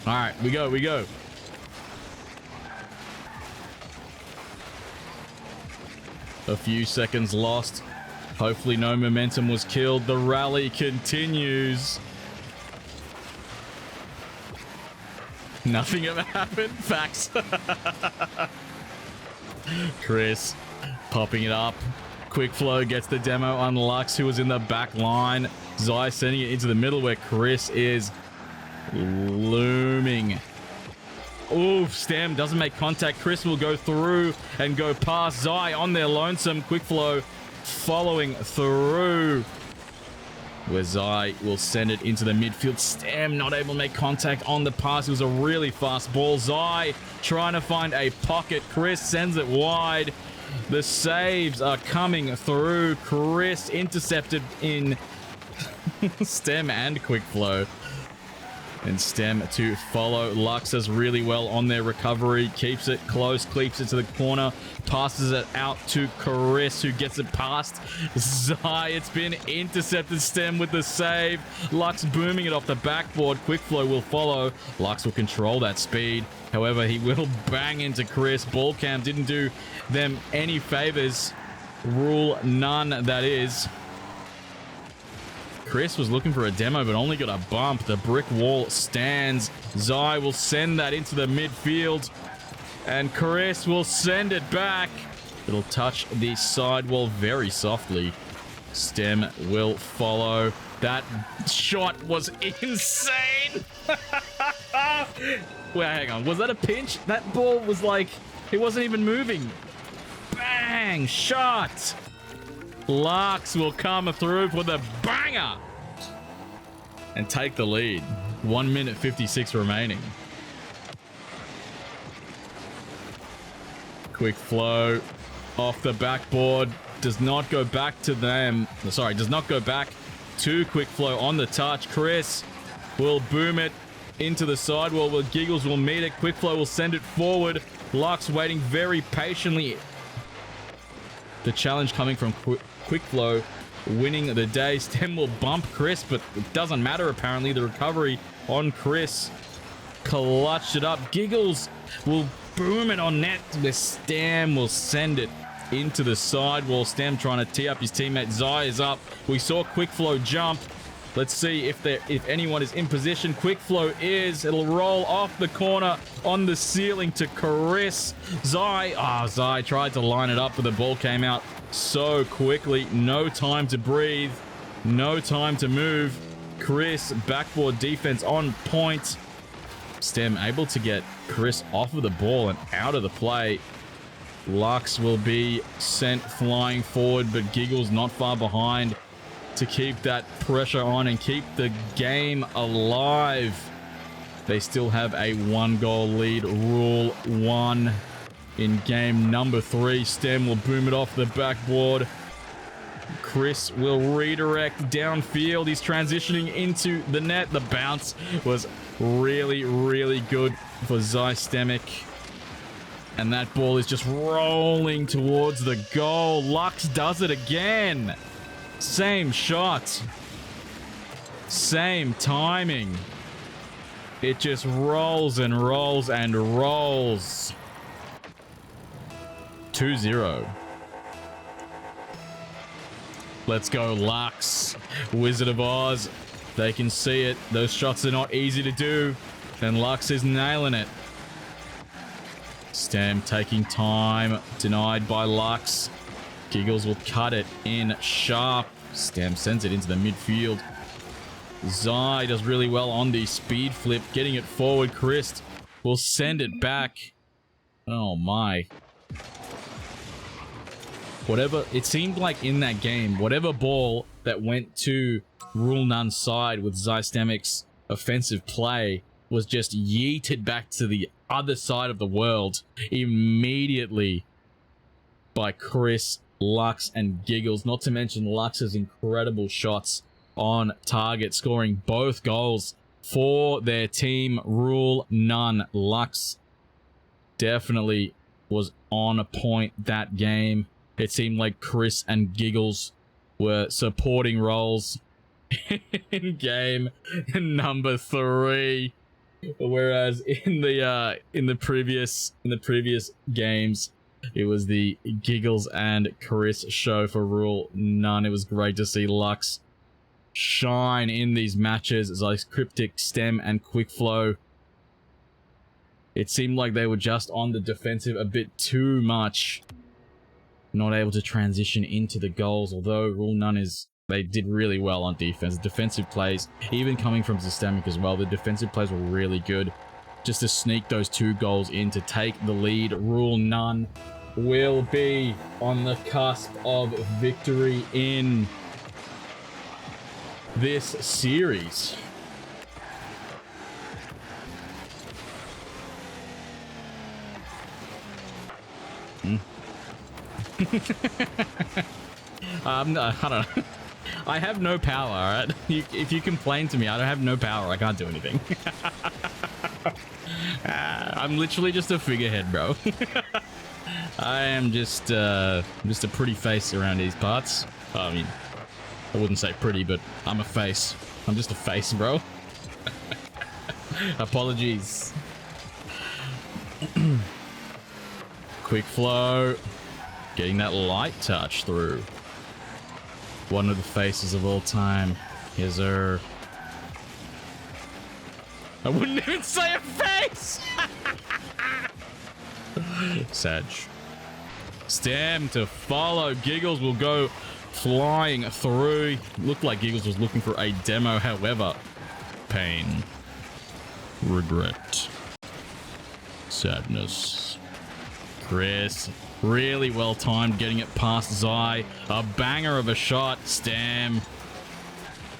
All right, we go. A few seconds lost. Hopefully no momentum was killed. The rally continues. Nothing ever happened. Facts. Chris popping it up. Quickflow gets the demo on Lux, who was in the back line. Zy sending it into the middle where Chris is looming. Oof, Stem doesn't make contact. Chris will go through and go past Zy on their lonesome. Quickflow following through, where Zy will send it into the midfield. Stem not able to make contact on the pass. It was a really fast ball. Zy trying to find a pocket. Chris sends it wide. The saves are coming through. Chris intercepted in Stem and Quickflow. And Stem to follow. Lux does really well on their recovery. Keeps it close. Keeps it to the corner. Passes it out to Chrisx, who gets it past Zy. It's been intercepted. Stem with the save. Lux booming it off the backboard. Quickflow will follow. Lux will control that speed. However, he will bang into Chrisx. Ball cam didn't do them any favors. Rule none, that is. Chris was looking for a demo, but only got a bump. The brick wall stands. Zy will send that into the midfield, and Chris will send it back. It'll touch the sidewall very softly. Stem will follow. That shot was insane. Wait, hang on. Was that a pinch? That ball was like, it wasn't even moving. Bang! Shot! Lux will come through for the banger and take the lead. 1 minute 56 remaining. Quickflow off the backboard. Does not go back to them. Sorry, does not go back to Quickflow on the touch. Chris will boom it into the sidewall where Giggles will meet it. Quickflow will send it forward. Lux waiting very patiently. The challenge coming from Quickflow winning the day. Stem will bump Chris, but it doesn't matter apparently. The recovery on Chris clutched it up. Giggles will boom it on net, where Stem will send it into the sidewall. Stem trying to tee up his teammate. Zy is up. We saw Quickflow jump. Let's see if anyone is in position. Quickflow is. It'll roll off the corner on the ceiling to Chrisx. Zy tried to line it up, but the ball came out so quickly. No time to breathe. No time to move. Chrisx, backboard defense on point. Stem able to get Chrisx off of the ball and out of the play. Lux will be sent flying forward, but Giggles not far behind to keep that pressure on and keep the game alive. They still have a 1-goal lead. Rule 1 in game number 3. Stem will boom it off the backboard. Chrisx will redirect downfield. He's transitioning into the net. The bounce was really, really good for Zystemick. And that ball is just rolling towards the goal. Lux does it again. Same shot. Same timing. It just rolls and rolls and rolls. 2-0. Let's go, Lux. Wizard of Oz. They can see it. Those shots are not easy to do. And Lux is nailing it. Stem taking time. Denied by Lux. Giggles will cut it in sharp. Stem sends it into the midfield. Zy does really well on the speed flip, getting it forward. Chrisx will send it back. Oh my. Whatever, it seemed like in that game, whatever ball that went to Rule None's side with Zystemick's offensive play was just yeeted back to the other side of the world immediately by Chrisx, Lux, and Giggles. Not to mention Lux's incredible shots on target, scoring both goals for their team. Rule None. Lux definitely was on a point that game. It seemed like Chrisx and Giggles were supporting roles in game number 3. Whereas in the previous games, it was the Giggles and Chrisx show for Rule None. It was great to see Lux shine in these matches. Zycriptic, Stem, and Quickflow. It seemed like they were just on the defensive a bit too much. Not able to transition into the goals, although Rule None they did really well on defense. Defensive plays, even coming from Zystemick as well, the defensive plays were really good. Just to sneak those 2 goals in to take the lead. Rule None will be on the cusp of victory in this series. I don't know. I have no power, alright? If you complain to me, I don't have no power. I can't do anything. I'm literally just a figurehead, bro. I am just a pretty face around these parts. I mean, I wouldn't say pretty, but I'm a face. I'm just a face, bro. Apologies. Quickflow. Getting that light touch through. One of the faces of all time. Here's her. I wouldn't even say a face! Sag. Stem to follow. Giggles will go flying through. Looked like Giggles was looking for a demo, however. Pain. Regret. Sadness. Chrisx. Really well timed, getting it past Zy. A banger of a shot. Stem.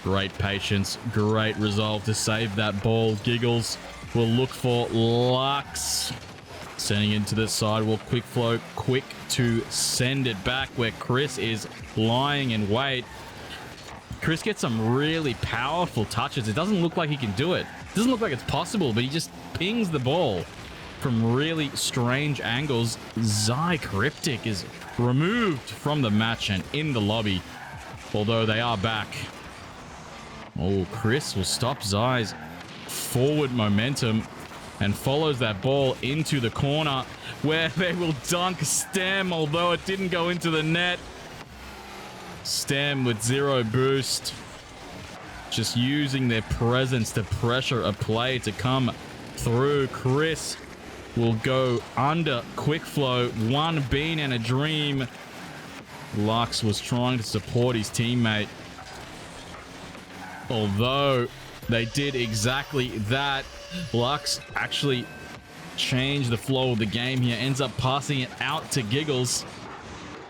Great patience. Great resolve to save that ball. Giggles will look for Lux. Sending into the sidewall. Quickflow. Quick to send it back where Chrisx is lying in wait. Chrisx gets some really powerful touches. It doesn't look like he can do it. It doesn't look like it's possible, but he just pings the ball from really strange angles. Zycriptic is removed from the match and in the lobby, although they are back. Oh, Chrisx will stop Zy's forward momentum and follows that ball into the corner where they will dunk Stem, although it didn't go into the net. Stem with 0 boost, just using their presence to pressure a play to come through. Chrisx will go under Quickflow. 1 bean and a dream. Lux was trying to support his teammate, although they did exactly that. Lux actually changed the flow of the game here, ends up passing it out to Giggles.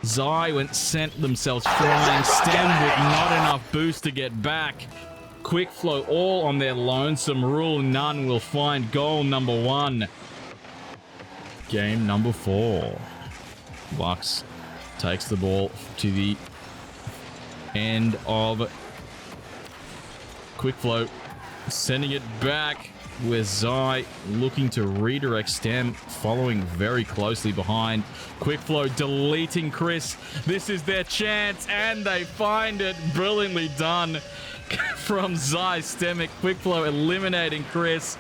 Zy sent themselves flying. Stem with not enough boost to get back. Quickflow all on their lonesome. Rule None will find goal number 1. Game number 4. Lux takes the ball to the end of Quickflow, sending it back with Zy looking to redirect Stem, following very closely behind. Quickflow deleting Chrisx. This is their chance, and they find it. Brilliantly done from Zystemick. Quickflow eliminating Chrisx,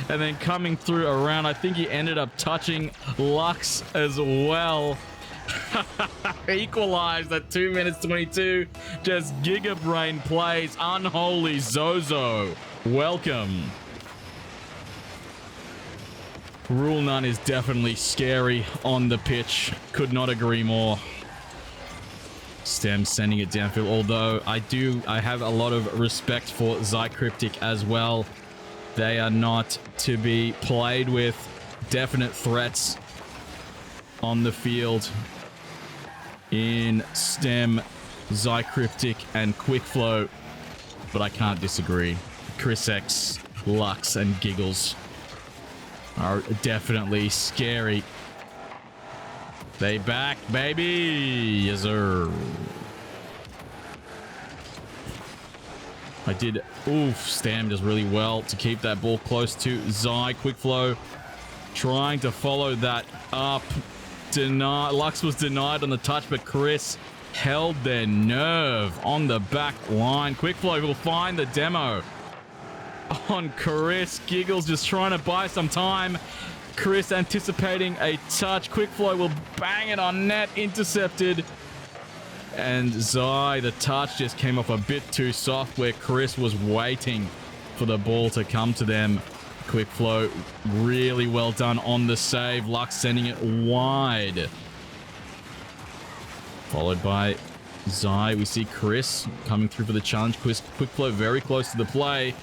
and then coming through around. I think he ended up touching Lux as well. Equalized at 2 minutes 22. Just Giga Brain plays. Unholy Zozo. Welcome. Rule None is definitely scary on the pitch. Could not agree more. Stem sending it downfield, although I have a lot of respect for Zycriptic as well. They are not to be played with. Definite threats on the field in Stem, Zycriptic, and Quickflow, but I can't disagree. Chrisx, Lux, and Giggles are definitely scary. They back, baby! Yes, sir. Stem does really well to keep that ball close to Zy. Quickflow trying to follow that up. Lux was denied on the touch, but Chrisx held their nerve on the back line. Quickflow will find the demo. on Chrisx. Giggles just trying to buy some time. Chrisx anticipating a touch. Quickflow will bang it on net. Intercepted. And Zy, the touch just came off a bit too soft where Chrisx was waiting for the ball to come to them. Quickflow, really well done on the save. Lux sending it wide. Followed by Zy. We see Chrisx coming through for the challenge. Quickflow very close to the play.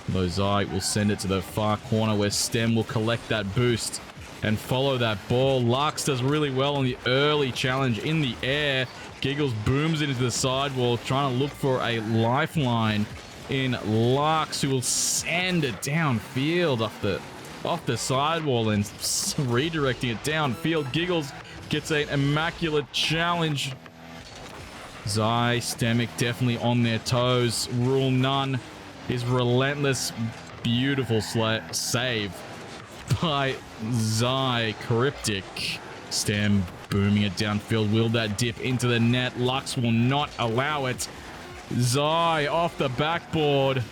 Though Zy will send it to the far corner where Stem will collect that boost and follow that ball. Lux does really well on the early challenge in the air. Giggles booms it into the sidewall, trying to look for a lifeline in Lux, who will send it downfield off the sidewall and redirecting it downfield. Giggles gets an immaculate challenge. Zystemick definitely on their toes. Rule none is relentless. Beautiful save by Zycriptic. Stem booming it downfield. Will that dip into the net? Lux will not allow it. Zy off the backboard.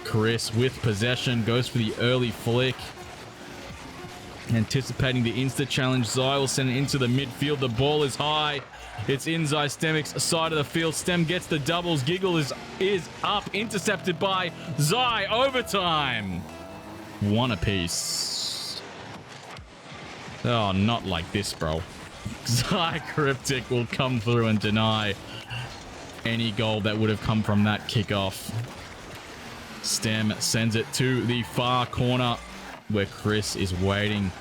Chrisx with possession goes for the early flick. Anticipating the insta challenge, Zy will send it into the midfield. The ball is high. It's in Zystemick's side of the field. Stem gets the doubles. Giggles is up. Intercepted by Zy. Overtime. One apiece. Oh, not like this, bro. Zycriptic will come through and deny any goal that would have come from that kickoff. Stem sends it to the far corner where Chrisx is waiting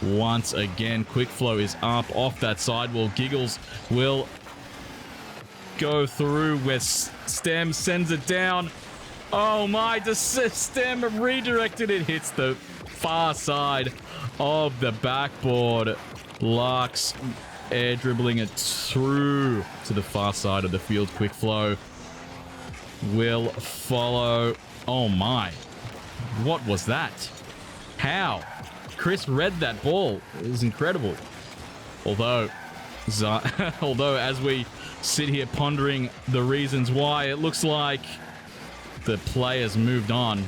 once again. Quickflow is up off that sidewall. Giggles will go through where Stem sends it down. Oh my, Stem redirected it. Hits the far side of the backboard. Lux air dribbling it through to the far side of the field. Quickflow will follow. Oh my. What was that? How? Chrisx read that ball. It was incredible. Although as we sit here pondering the reasons why, it looks like the play has moved on.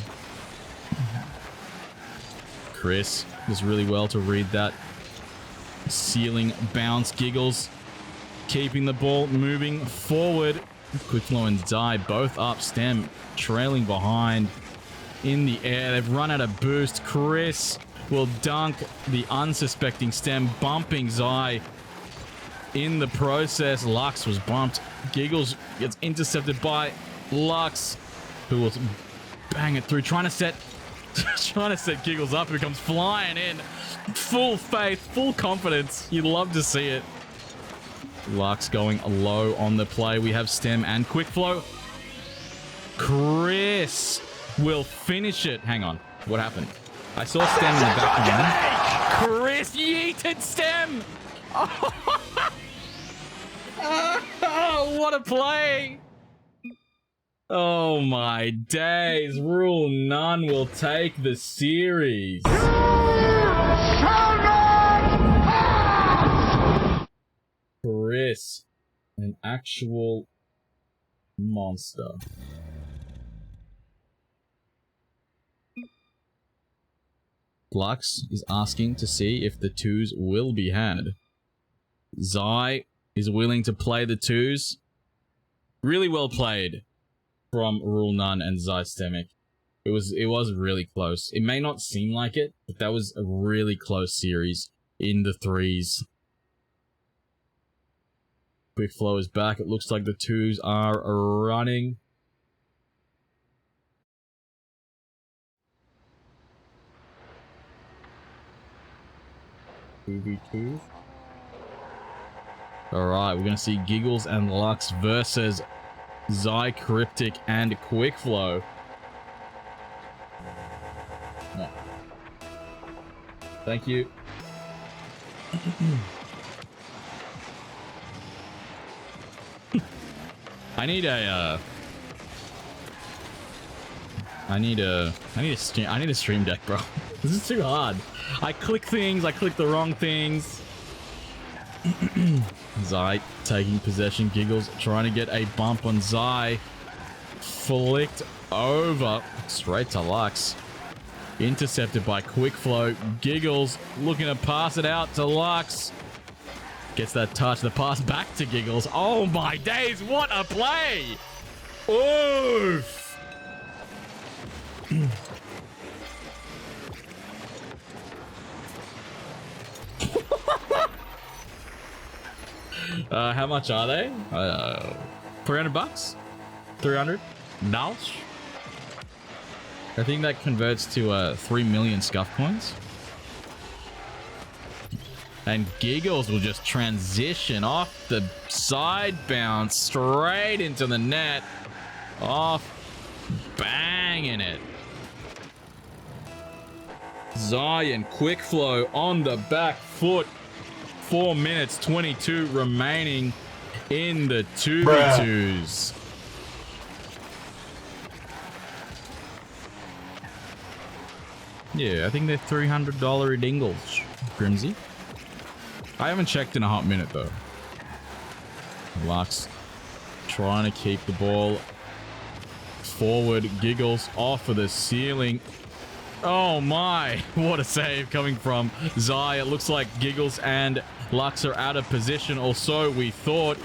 Chrisx does really well to read that. Ceiling bounce. Giggles keeping the ball moving forward. Quickflow and Zy both up. Stem trailing behind in the air. They've run out of boost. Chrisx will dunk the unsuspecting Stem, bumping Zy in the process. Lux was bumped. Giggles gets intercepted by Lux, who will bang it through, trying to set Giggles up, who comes flying in. Full faith, full confidence. You'd love to see it. Lux going low on the play. We have Stem and Quickflow. Chrisx will finish it. Hang on. What happened? I saw Stem in the back line. Chrisx yeeted Stem. Oh, what a play. Oh my days. Rule none will take the series. Chrisx, an actual monster. Lux is asking to see if the twos will be had. Zy is willing to play the twos. Really well played from Rule None and Zystemick. It was really close. It may not seem like it, but that was a really close series in the threes. Quickflow is back. It looks like the twos are running. Alright, we're going to see Giggles and Lux versus Zycriptic and Quickflow. No. Thank you. I need a stream deck, bro. This is too hard. I click things, I click the wrong things. Zy taking possession. Giggles trying to get a bump on Zy. Flicked over. Straight to Lux. Intercepted by Quickflow. Giggles looking to pass it out to Lux. Gets that touch. The pass back to Giggles. Oh my days, what a play! Oof! How much are they? $300? 300? Dollars? I think that converts to 3 million scuff coins. And Giggles will just transition off the side bounce straight into the net. Off, banging it. Zy and Quickflow on the back foot. 4 minutes 22 remaining in the 2v2s. Yeah, I think they're $300 dingles, Grimsy. I haven't checked in a hot minute though. Lux trying to keep the ball forward. Giggles off of the ceiling. Oh my, what a save coming from Zy. It looks like Giggles and Lux are out of position, or so we thought.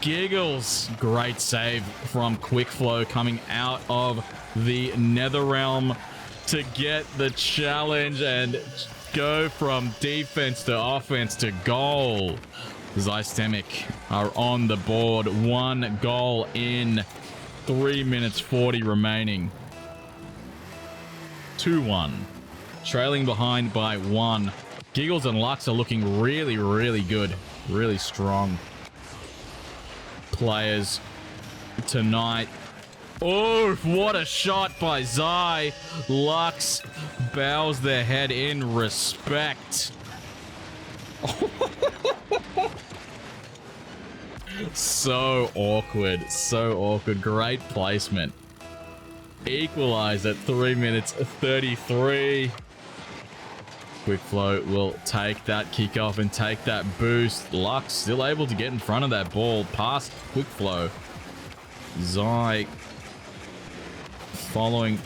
Giggles, great save from Quickflow coming out of the Netherrealm to get the challenge and go from defense to offense to goal. Zystemick are on the board. 1 goal in 3 minutes 40 remaining. 2-1. Trailing behind by 1. Giggles and Lux are looking really, really good. Really strong players tonight. Oh, what a shot by Zy. Lux bows their head in respect. So awkward. So awkward. Great placement. Equalized at 3 minutes 33. Quickflow will take that kickoff and take that boost. Lux still able to get in front of that ball past Quickflow. Zy following.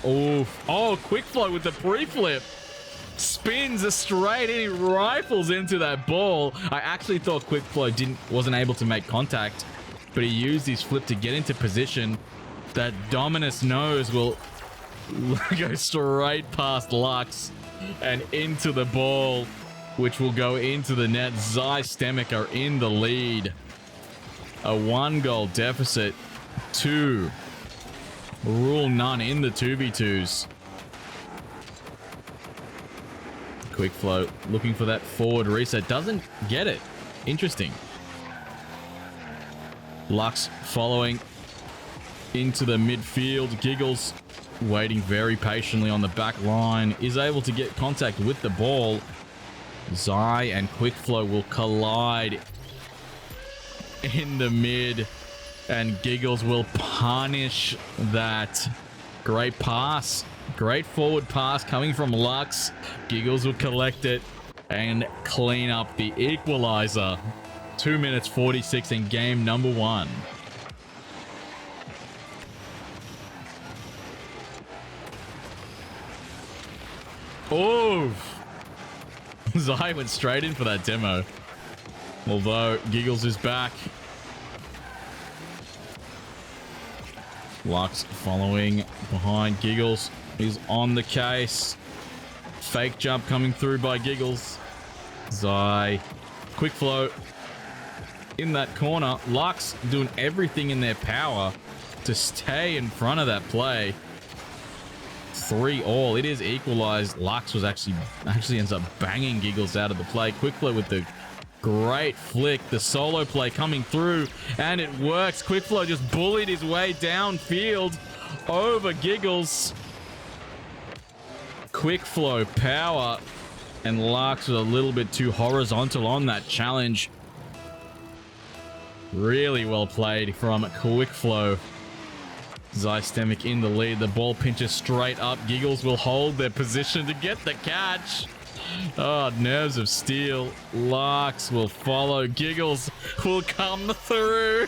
Oh, Quickflow with the pre-flip. Spins straight in. He rifles into that ball. I actually thought Quickflow wasn't able to make contact, but he used his flip to get into position. That Dominus nose will go straight past Lux and into the ball, which will go into the net. Zystemick are in the lead. A 1-goal deficit. 2. Rule none in the 2v2s. Quickflow looking for that forward reset. Doesn't get it. Interesting. Lux following into the midfield. Giggles waiting very patiently on the back line. Is able to get contact with the ball. Zy and Quickflow will collide in the mid. And Giggles will punish that. Great pass. Great forward pass coming from Lux. Giggles will collect it and clean up the equalizer. 2 minutes 46 in game number 1. Oh! Zy went straight in for that demo. Although Giggles is back. Lux following behind Giggles. He's on the case. Fake jump coming through by Giggles. Zy. Quickflow in that corner. Lux doing everything in their power to stay in front of that play. 3-all. It is equalized. Lux was actually ends up banging Giggles out of the play. Quickflow with the great flick. The solo play coming through, and it works. Quickflow just bullied his way downfield over Giggles. Quickflow power, and Lux was a little bit too horizontal on that challenge. Really well played from Quickflow. Zystemick in the lead. The ball pinches straight up. Giggles will hold their position to get the catch. Oh, nerves of steel. Lux will follow. Giggles will come through.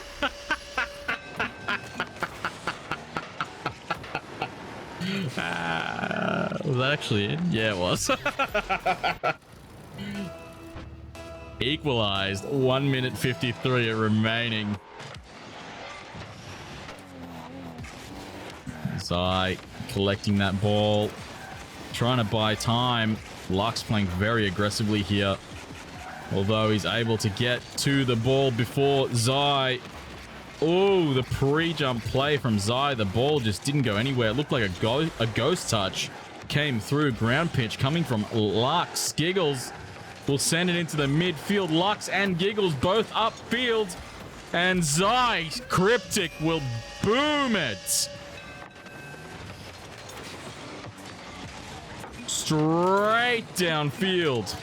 Was that actually it? Yeah, it was. Equalized. 1 minute 53 remaining. Zy collecting that ball. Trying to buy time. Lux playing very aggressively here. Although he's able to get to the ball before Zy. Oh, the pre-jump play from Zy. The ball just didn't go anywhere. It looked like a ghost touch. Came through. Ground pitch coming from Lux. Giggles will send it into the midfield. Lux and Giggles both upfield. And Zycriptic will boom it. Straight downfield.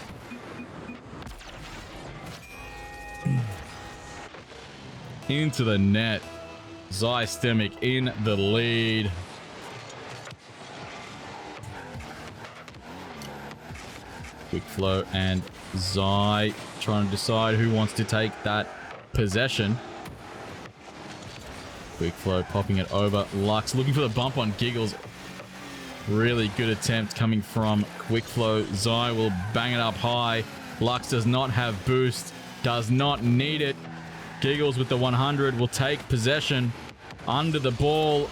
Into the net. Zystemick in the lead. Quickflow and Zy trying to decide who wants to take that possession. Quickflow popping it over. Lux looking for the bump on Giggles. Really good attempt coming from Quickflow. Zy will bang it up high. Lux does not have boost. Does not need it. Giggles with the 100 will take possession. Under the ball.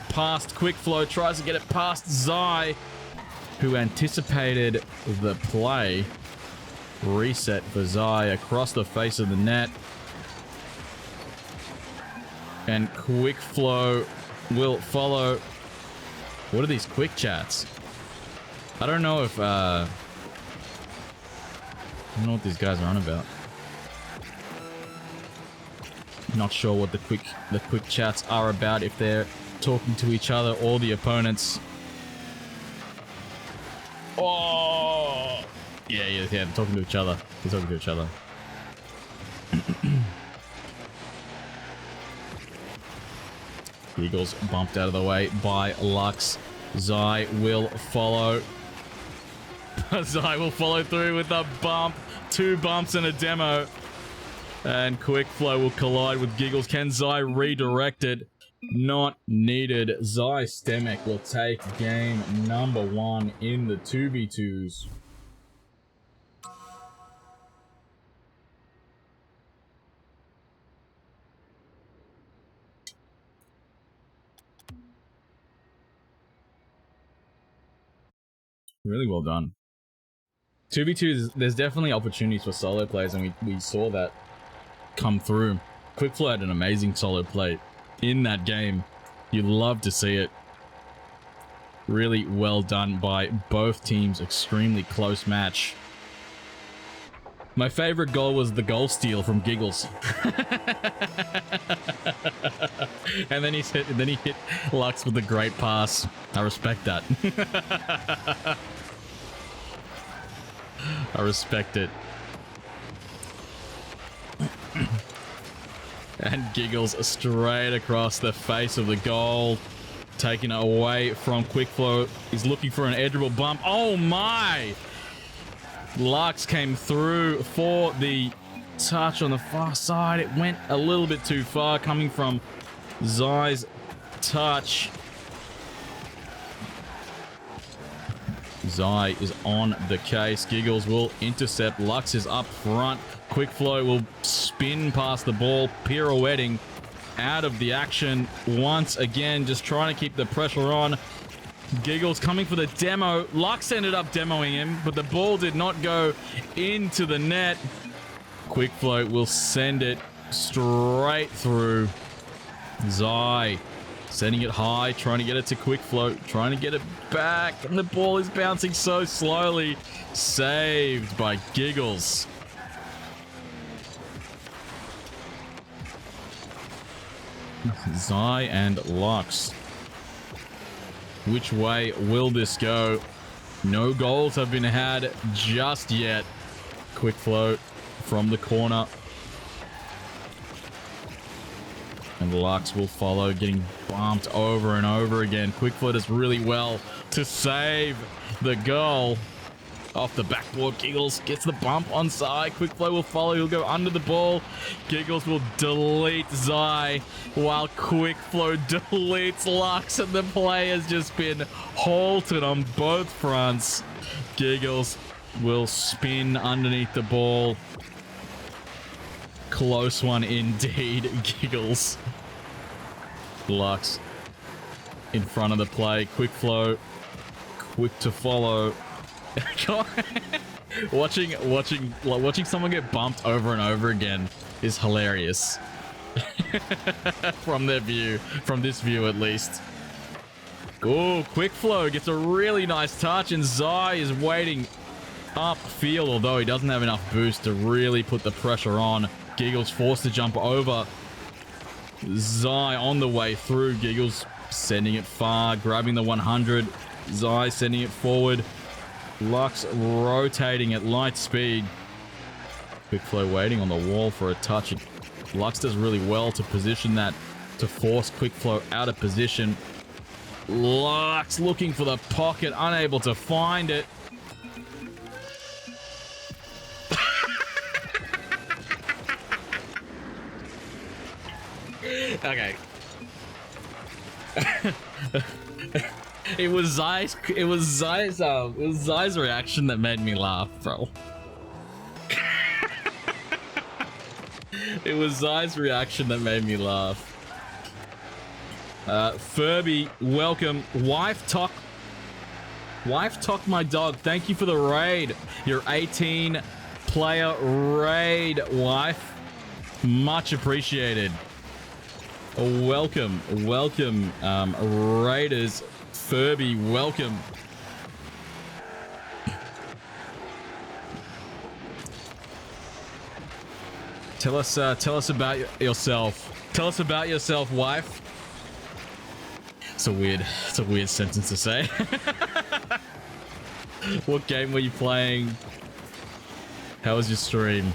Past Quickflow. Tries to get it past Zy, who anticipated the play. Reset for Zy across the face of the net. And Quickflow will follow. What are these quick chats? I don't know if I don't know what these guys are on about. Not sure what the quick chats are about, if they're talking to each other or the opponents. Oh, yeah, they're talking to each other. They're talking to each other. Giggles bumped out of the way by Lux. Zy will follow. Zy will follow through with a bump. 2 bumps and a demo. And Quickflow will collide with Giggles. Can Zy redirect it? Not needed. Zystemick will take game number 1 in the 2v2s. Really well done. 2v2s, there's definitely opportunities for solo plays, and we saw that come through. Quickflow had an amazing solo play in that game. You love to see it. Really well done by both teams. Extremely close match. My favorite goal was the goal steal from Giggles. And then he hit Lux with a great pass. I respect that. I respect it. And Giggles straight across the face of the goal. Taken away from Quickflow. He's looking for an edgeable bump. Oh my! Lux came through for the touch on the far side. It went a little bit too far coming from Zy's touch. Zy is on the case. Giggles will intercept. Lux is up front. Quickflow will spin past the ball, pirouetting out of the action once again, just trying to keep the pressure on. Giggles coming for the demo. Lux ended up demoing him, but the ball did not go into the net. Quickflow will send it straight through. Zy sending it high, trying to get it to Quickflow, trying to get it back, and the ball is bouncing so slowly. Saved by Giggles. Zy and Lux. Which way will this go? No goals have been had just yet. Quickflow from the corner. And Lux will follow, getting bumped over and over again. Quickflow does really well to save the goal. Off the backboard, Giggles gets the bump on Zy. Quickflow will follow. He'll go under the ball. Giggles will delete Zy while Quickflow deletes Lux, and the play has just been halted on both fronts. Giggles will spin underneath the ball. Close one indeed. Giggles. Lux in front of the play. Quickflow, quick to follow. watching someone get bumped over and over again is hilarious. From this view at least. Oh, Quickflow gets a really nice touch, and Zy is waiting upfield, although he doesn't have enough boost to really put the pressure on. Giggles forced to jump over. Zy on the way through. Giggles sending it far, grabbing the 100. Zy sending it forward. Lux rotating at light speed. Quickflow waiting on the wall for a touch. Lux does really well to position that, to force Quickflow out of position. Lux looking for the pocket, unable to find it. Okay. It was Zy's reaction that made me laugh, bro. It was Zy's reaction that made me laugh. Furby, welcome. Wife Talk my dog. Thank you for the raid. Your 18 player raid, wife. Much appreciated. Welcome, Raiders. Furby, welcome. Tell us about yourself. Tell us about yourself, wife. It's a weird sentence to say. What game were you playing? How was your stream?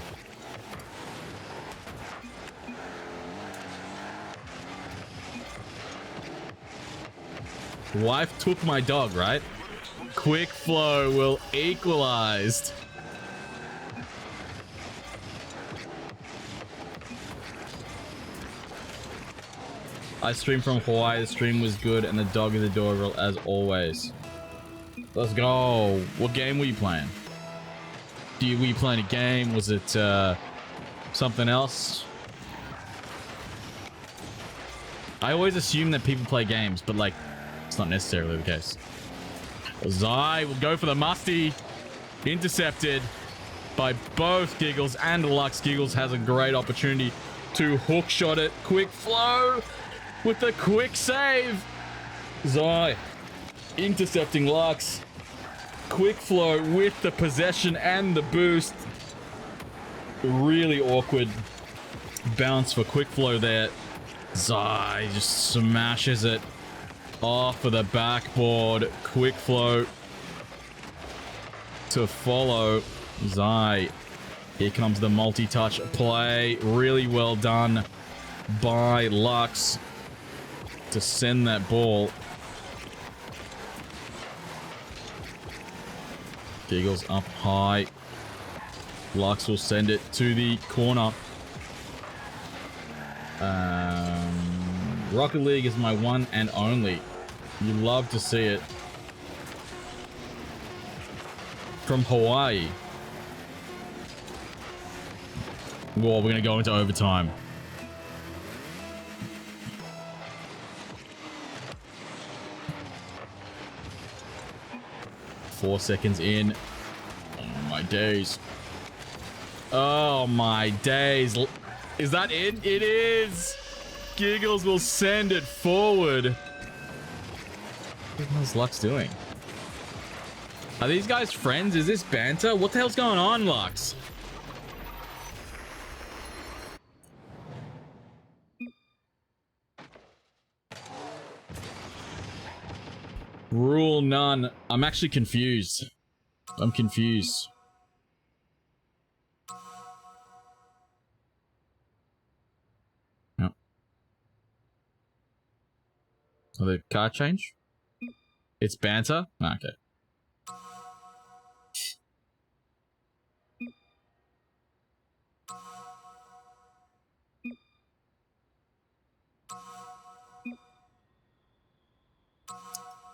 Wife took my dog, right? Quickflow will equalized. I streamed from Hawaii. The stream was good and the dog is adorable as always. Let's go. What game were you playing? Were you playing a game? Was it something else? I always assume that people play games, but like, it's not necessarily the case. Zy will go for the musty. Intercepted by both Giggles and Lux. Giggles has a great opportunity to hook shot it. Quickflow with the quick save. Zy intercepting Lux. Quickflow with the possession and the boost. Really awkward bounce for Quickflow there. Zy just smashes it off of the backboard. Quickflow to follow. Zy. Here comes the multi-touch play. Really well done by Lux to send that ball. Giggles up high. Lux will send it to the corner. Rocket League is my one and only. You love to see it. From Hawaii. Whoa, we're gonna go into overtime. Four seconds in. Oh my days. Oh my days. Is that it? It is! Giggles will send it forward. What the hell's Lux doing? Are these guys friends? Is this banter? What the hell's going on, Lux? Rule none. I'm actually confused. I'm confused. No. Oh, the card change? It's banter? Okay.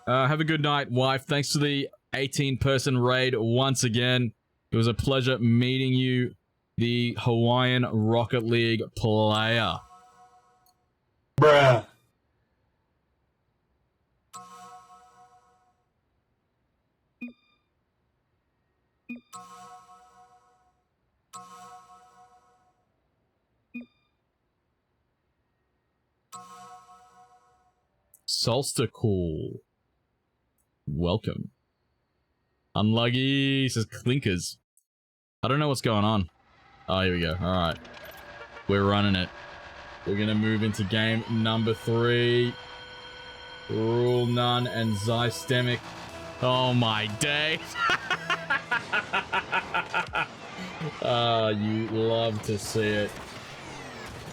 Have a good night, wife. Thanks for the 18-person raid once again. It was a pleasure meeting you, the Hawaiian Rocket League player.
Bruh.
Solsticool. Welcome. Unlucky, says Clinkers. I don't know what's going on. Oh, here we go. Alright. We're running it. We're gonna move into game number 3. Rule None and Zystemick. Oh my days. You love to see it.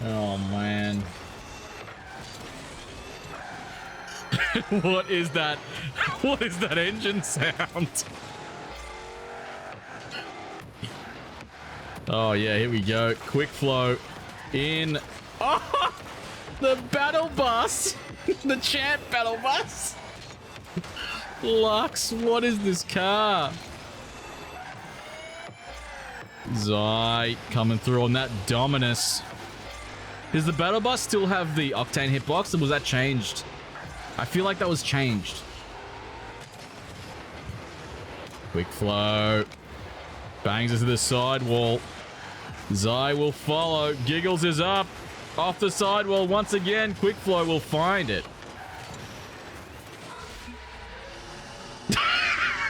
Oh man. What is that? What is that engine sound? Oh yeah, here we go. Quickflow in. Oh, the battle bus. The champ battle bus. Lux, what is this car? Zy coming through on that Dominus. Does the battle bus still have the octane hitbox, or was that changed? I feel like that was changed. Quickflow. Bangs into the sidewall. Zy will follow. Giggles is up. Off the sidewall once again. Quickflow will find it.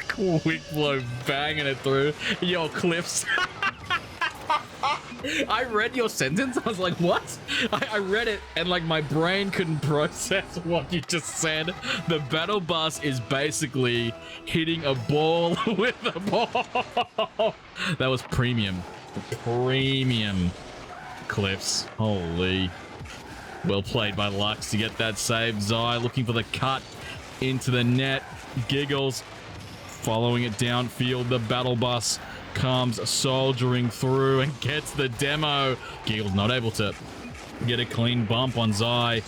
Quickflow banging it through. Yo, Cliffs. I read your sentence. I was like, what? I read it and like my brain couldn't process what you just said. The battle bus is basically hitting a ball with a ball. That was premium. Premium. Cliffs. Holy. Well played by Lux to get that save. Zy looking for the cut into the net. Giggles following it downfield. The battle bus comes soldiering through and gets the demo. Giggles not able to get a clean bump on Zy.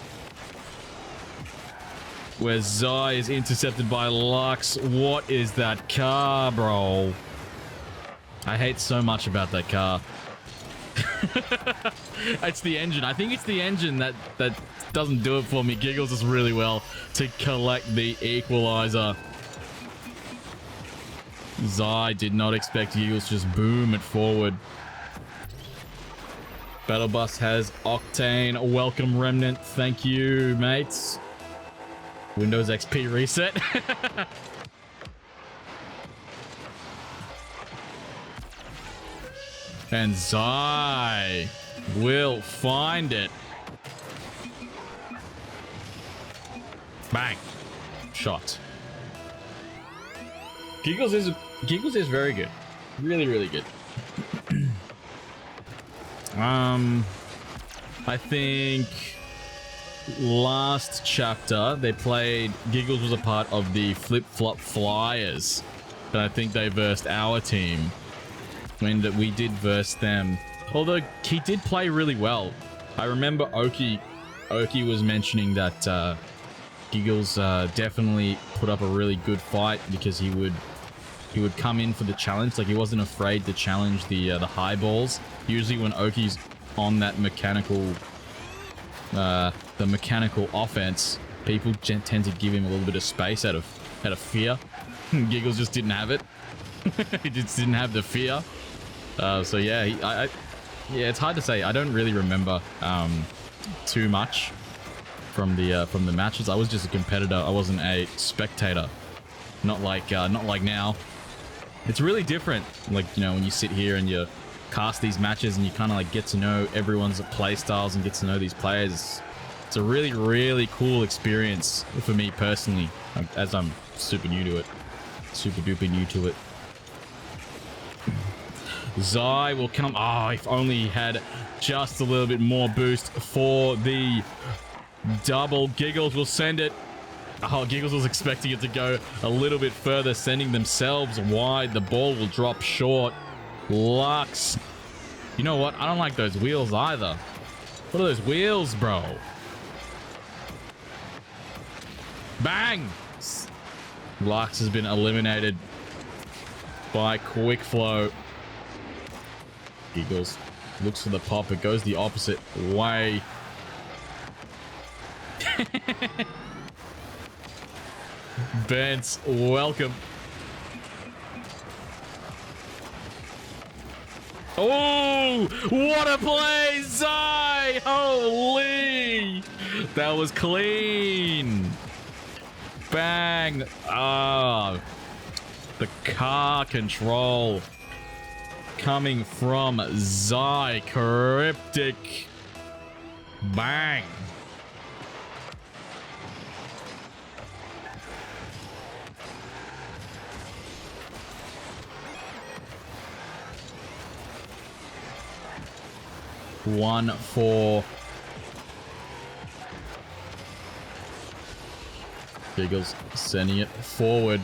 Where Zy is intercepted by Lux. What is that car, bro? I hate so much about that car. It's the engine. I think it's the engine that doesn't do it for me. Giggles does really well to collect the equalizer. Zy did not expect Giggles to just boom it forward. Battle Bus has Octane. Welcome, Remnant. Thank you, mates. Windows XP reset. And Zy will find it. Bang. Shot. Giggles is very good. Really, really good. I think last chapter they played, Giggles was a part of the Flip-Flop Flyers. And I think they versed our team when we did verse them. Although he did play really well. I remember Oki was mentioning that Giggles definitely put up a really good fight because he would come in for the challenge. Like, he wasn't afraid to challenge the high balls. Usually when Oki's on that mechanical the mechanical offense, people tend to give him a little bit of space out of fear. Giggles just didn't have it. He just didn't have the fear. So yeah, yeah, it's hard to say. I don't really remember too much from the matches. I was just a competitor. I wasn't a spectator. Not like now. It's really different. Like, you know, when you sit here and you cast these matches and you kind of like get to know everyone's play styles and get to know these players. It's a really, really cool experience for me personally, as I'm super new to it. Super duper new to it. Zy will come. Oh, if only he had just a little bit more boost for the double. Giggles will send it. Oh, Giggles was expecting it to go a little bit further, sending themselves wide. The ball will drop short. Lux. You know what? I don't like those wheels either. What are those wheels, bro? Bang! Lux has been eliminated by Quickflow. Giggles looks for the pop. It goes the opposite way. Vance, welcome. Oh, what a play, Zy! Holy! That was clean. Bang. Ah. The car control coming from Zycriptic. Bang. One for Giggles, sending it forward.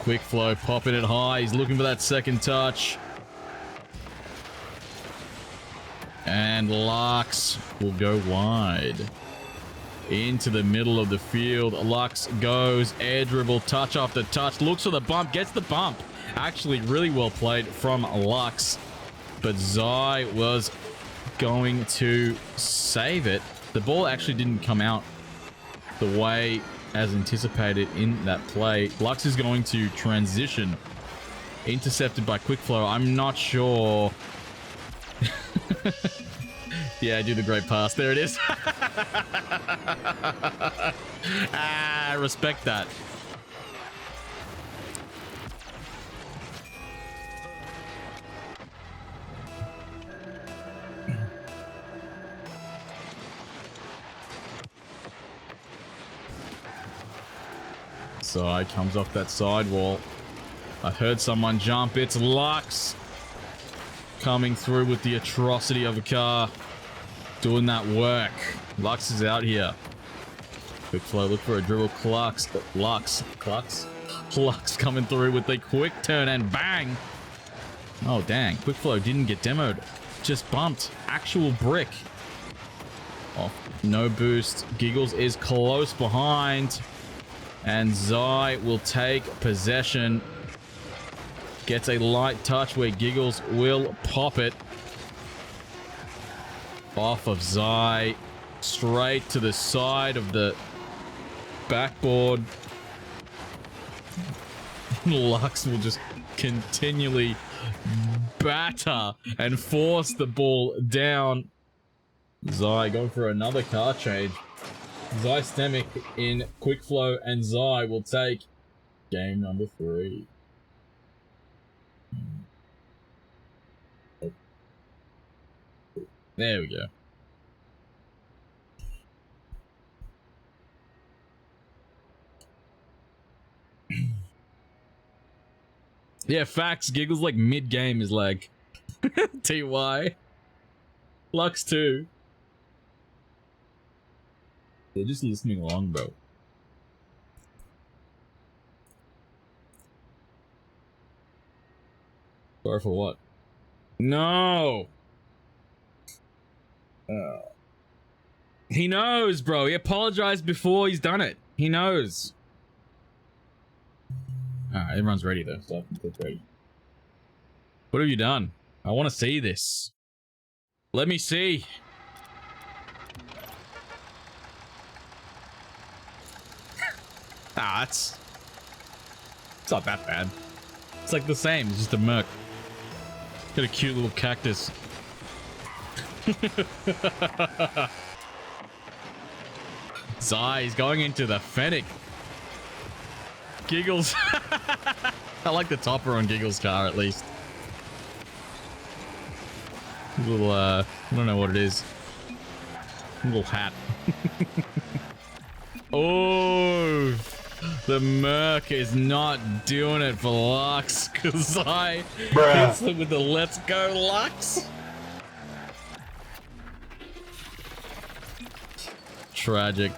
Quickflow popping it high. He's looking for that second touch. And Lux will go wide. Into the middle of the field. Lux goes. Air dribble, touch after touch. Looks for the bump. Gets the bump. Actually, really well played from Lux. But Zy was going to save it. The ball actually didn't come out the way as anticipated in that play. Lux is going to transition. Intercepted by Quickflow. I'm not sure. Yeah, I do the great pass. There it is. Ah, respect that. Side comes off that sidewall. I heard someone jump. It's Lux coming through with the atrocity of a car. Doing that work. Lux is out here. Quickflow, look for a dribble. Lux coming through with a quick turn and bang. Oh, dang. Quickflow didn't get demoed. Just bumped. Actual brick. Off. No boost. Giggles is close behind. And Zy will take possession. Gets a light touch where Giggles will pop it. Off of Zy. Straight to the side of the backboard. Lux will just continually batter and force the ball down. Zy going for another car change. Zystemick in Quickflow, and Zy will take game number 3. There we go. Yeah, facts. Giggles like mid-game is like TY. Lux too. They're just listening along, bro. Sorry for what? No! He knows, bro. He apologized before he's done it. He knows. Alright, everyone's ready though, so it's ready. What have you done? I want to see this. Let me see. Ah, it's not that bad. It's like the same, it's just a merc. Got a cute little cactus. Zy's going into the Fennec. Giggles. I like the topper on Giggles' car at least. Little, I don't know what it is. Little hat. Oh, the Merc is not doing it for Lux because I hits him with the let's go Lux. Tragic.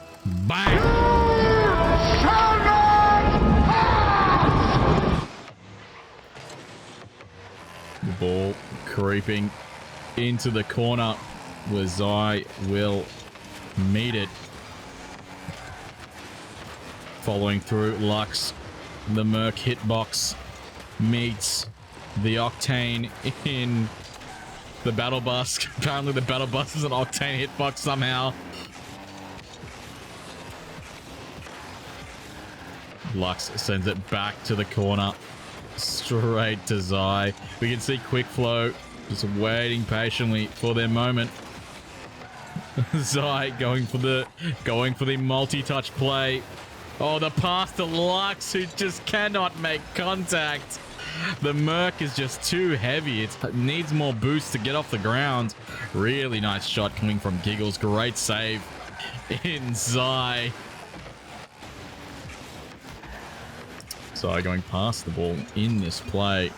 Bang! The ball creeping into the corner where Zy will meet it. Following through, Lux. The Merc hitbox meets the Octane in the Battle Bus. Apparently the Battle Bus is an Octane hitbox somehow. Lux sends it back to the corner. Straight to Zy. We can see Quickflow just waiting patiently for their moment. Zy going for the multi-touch play. Oh, the pass to Lux, who just cannot make contact. The Merc is just too heavy. It needs more boost to get off the ground. Really nice shot coming from Giggles. Great save in Zy. Zy going past the ball in this play.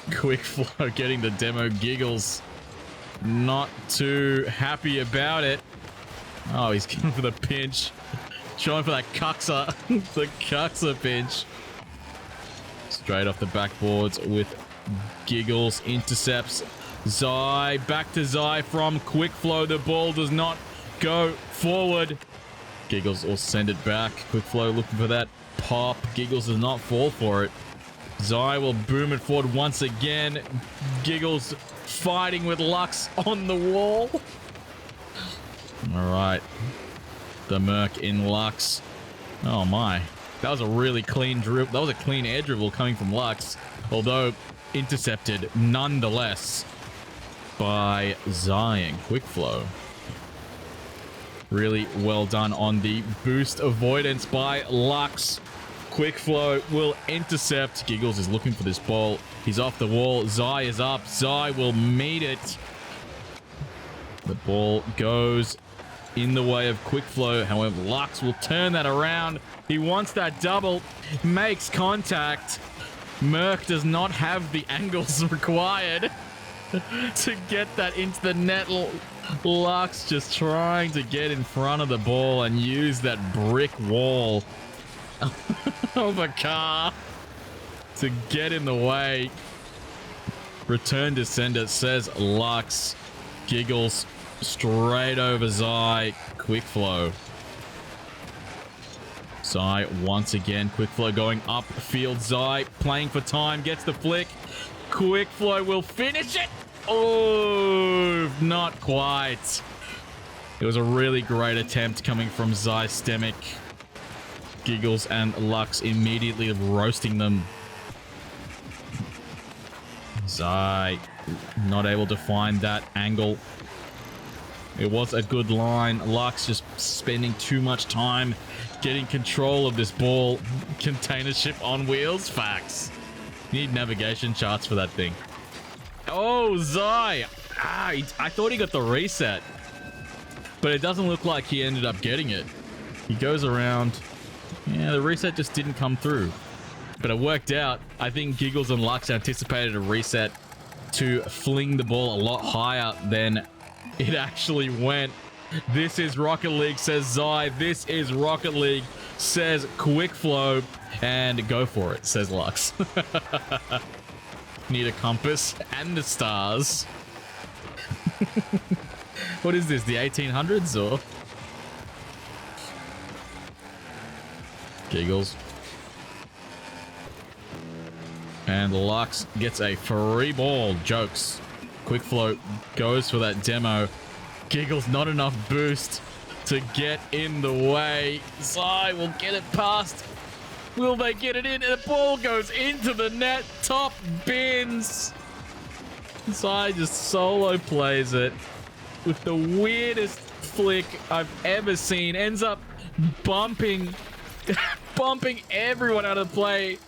Quickflow getting the demo. Giggles not too happy about it. Oh, he's going for the pinch. Trying for that cuxer. The cuxer pinch. Straight off the backboards with Giggles. Intercepts Zy. Back to Zy from Quickflow. The ball does not go forward. Giggles will send it back. Quickflow looking for that pop. Giggles does not fall for it. Zy will boom it forward once again. Giggles fighting with Lux on the wall. All right. The Merc in Lux. Oh my. That was a really clean dribble. That was a clean air dribble coming from Lux. Although intercepted nonetheless by Zy and Quickflow. Really well done on the boost avoidance by Lux. Quickflow will intercept. Giggles is looking for this ball. He's off the wall. Zy is up. Zy will meet it. The ball goes in the way of Quickflow. However, Lux will turn that around. He wants that double. Makes contact. Merc does not have the angles required to get that into the net. Lux just trying to get in front of the ball and use that brick wall of a car to get in the way. Return to sender, says Lux. Giggles straight over Zy. Quickflow. Zy once again. Quickflow going upfield. Zy playing for time. Gets the flick. Quickflow will finish it. Oh, not quite. It was a really great attempt coming from Zystemick. Giggles and Lux immediately roasting them. Zy not able to find that angle. It was a good line. Lux just spending too much time getting control of this ball. Container ship on wheels. Facts. Need navigation charts for that thing. Oh, Zy. I thought he got the reset. But it doesn't look like he ended up getting it. He goes around. Yeah, the reset just didn't come through. But it worked out. I think Giggles and Lux anticipated a reset to fling the ball a lot higher than it actually went. This is Rocket League, says Zy. This is Rocket League, says Quickflow. And go for it, says Lux. Need a compass and the stars. What is this, the 1800s or? Giggles. And Lux gets a free ball. Jokes. Quickflow goes for that demo. Giggles, not enough boost to get in the way. Zy will get it past. Will they get it in? And the ball goes into the net. Top bins. Zy just solo plays it with the weirdest flick I've ever seen. Ends up bumping everyone out of play.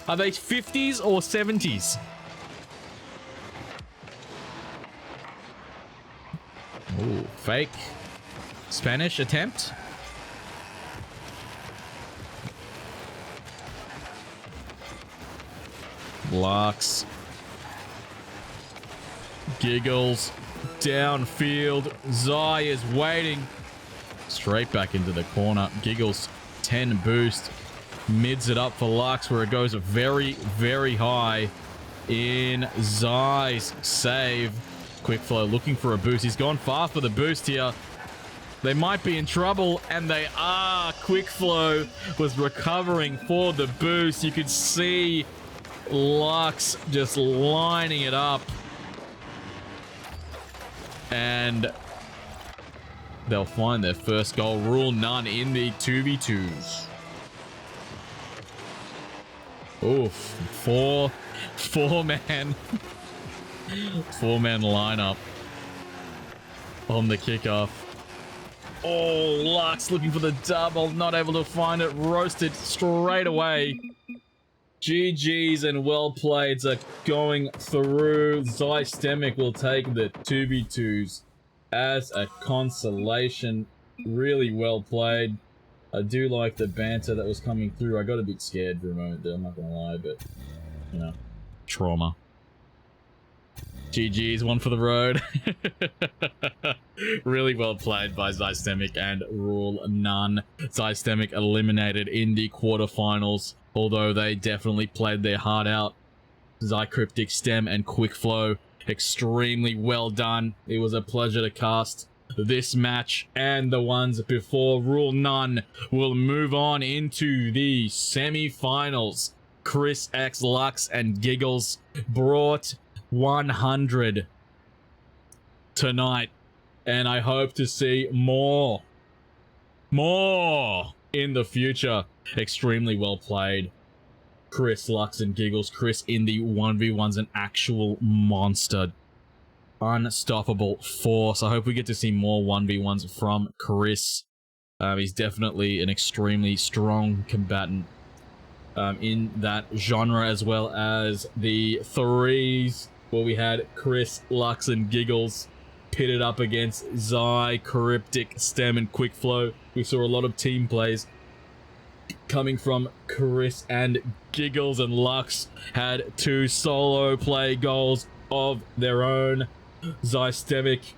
Are they 50s or 70s? Ooh, fake Spanish attempt. Lux. Giggles. Downfield. Zy is waiting. Straight back into the corner. Giggles 10 boost. Mids it up for Lux where it goes very, very high in Zy's save. Quickflow looking for a boost. He's gone far for the boost here. They might be in trouble, and they are. Quickflow was recovering for the boost. You could see Lux just lining it up. And they'll find their first goal. Rule none in the 2v2s. Oof. Four-man lineup on the kickoff. Oh, Lux looking for the double, not able to find it. Roasted straight away. GG's and well played are going through. Zystemick will take the 2v2s as a consolation. Really well played. I do like the banter that was coming through. I got a bit scared for a moment there, I'm not gonna lie, but, you know, trauma. GG's, one for the road. Really well played by Zystemick and rule none. Zystemick eliminated in the quarterfinals, although they definitely played their heart out. Zycriptic, Stem, and Quickflow, extremely well done. It was a pleasure to cast this match and the ones before. Rule none will move on into the semi-finals. Chrisx, Lux, and Giggles brought 100 tonight, and I hope to see more in the future. Extremely well played. Chris, Lux, and Giggles. Chris in the 1v1's an actual monster. Unstoppable force. I hope we get to see more 1v1s from Chris. He's definitely an extremely strong combatant in that genre, as well as the threes, where we had Chris, Lux, and Giggles pitted up against Zycriptic, Stem, and Quickflow. We saw a lot of team plays coming from Chris and Giggles, and Lux had 2 solo play goals of their own. Zystemick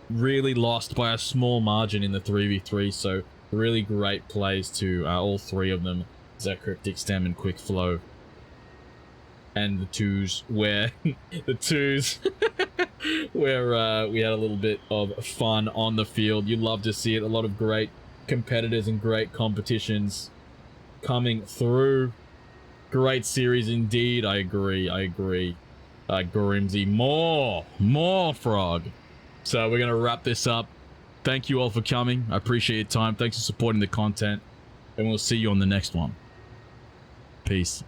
really lost by a small margin in the 3v3, so really great plays to all 3 of them, Zycriptic, Stem, and Quickflow. And the 2s where where we had a little bit of fun on the field. You love to see it. A lot of great competitors and great competitions coming through. Great series indeed. I agree. Grimsy, more frog. So we're gonna wrap this up. Thank you all for coming. I appreciate your time. Thanks for supporting the content, and we'll see you on the next one. Peace.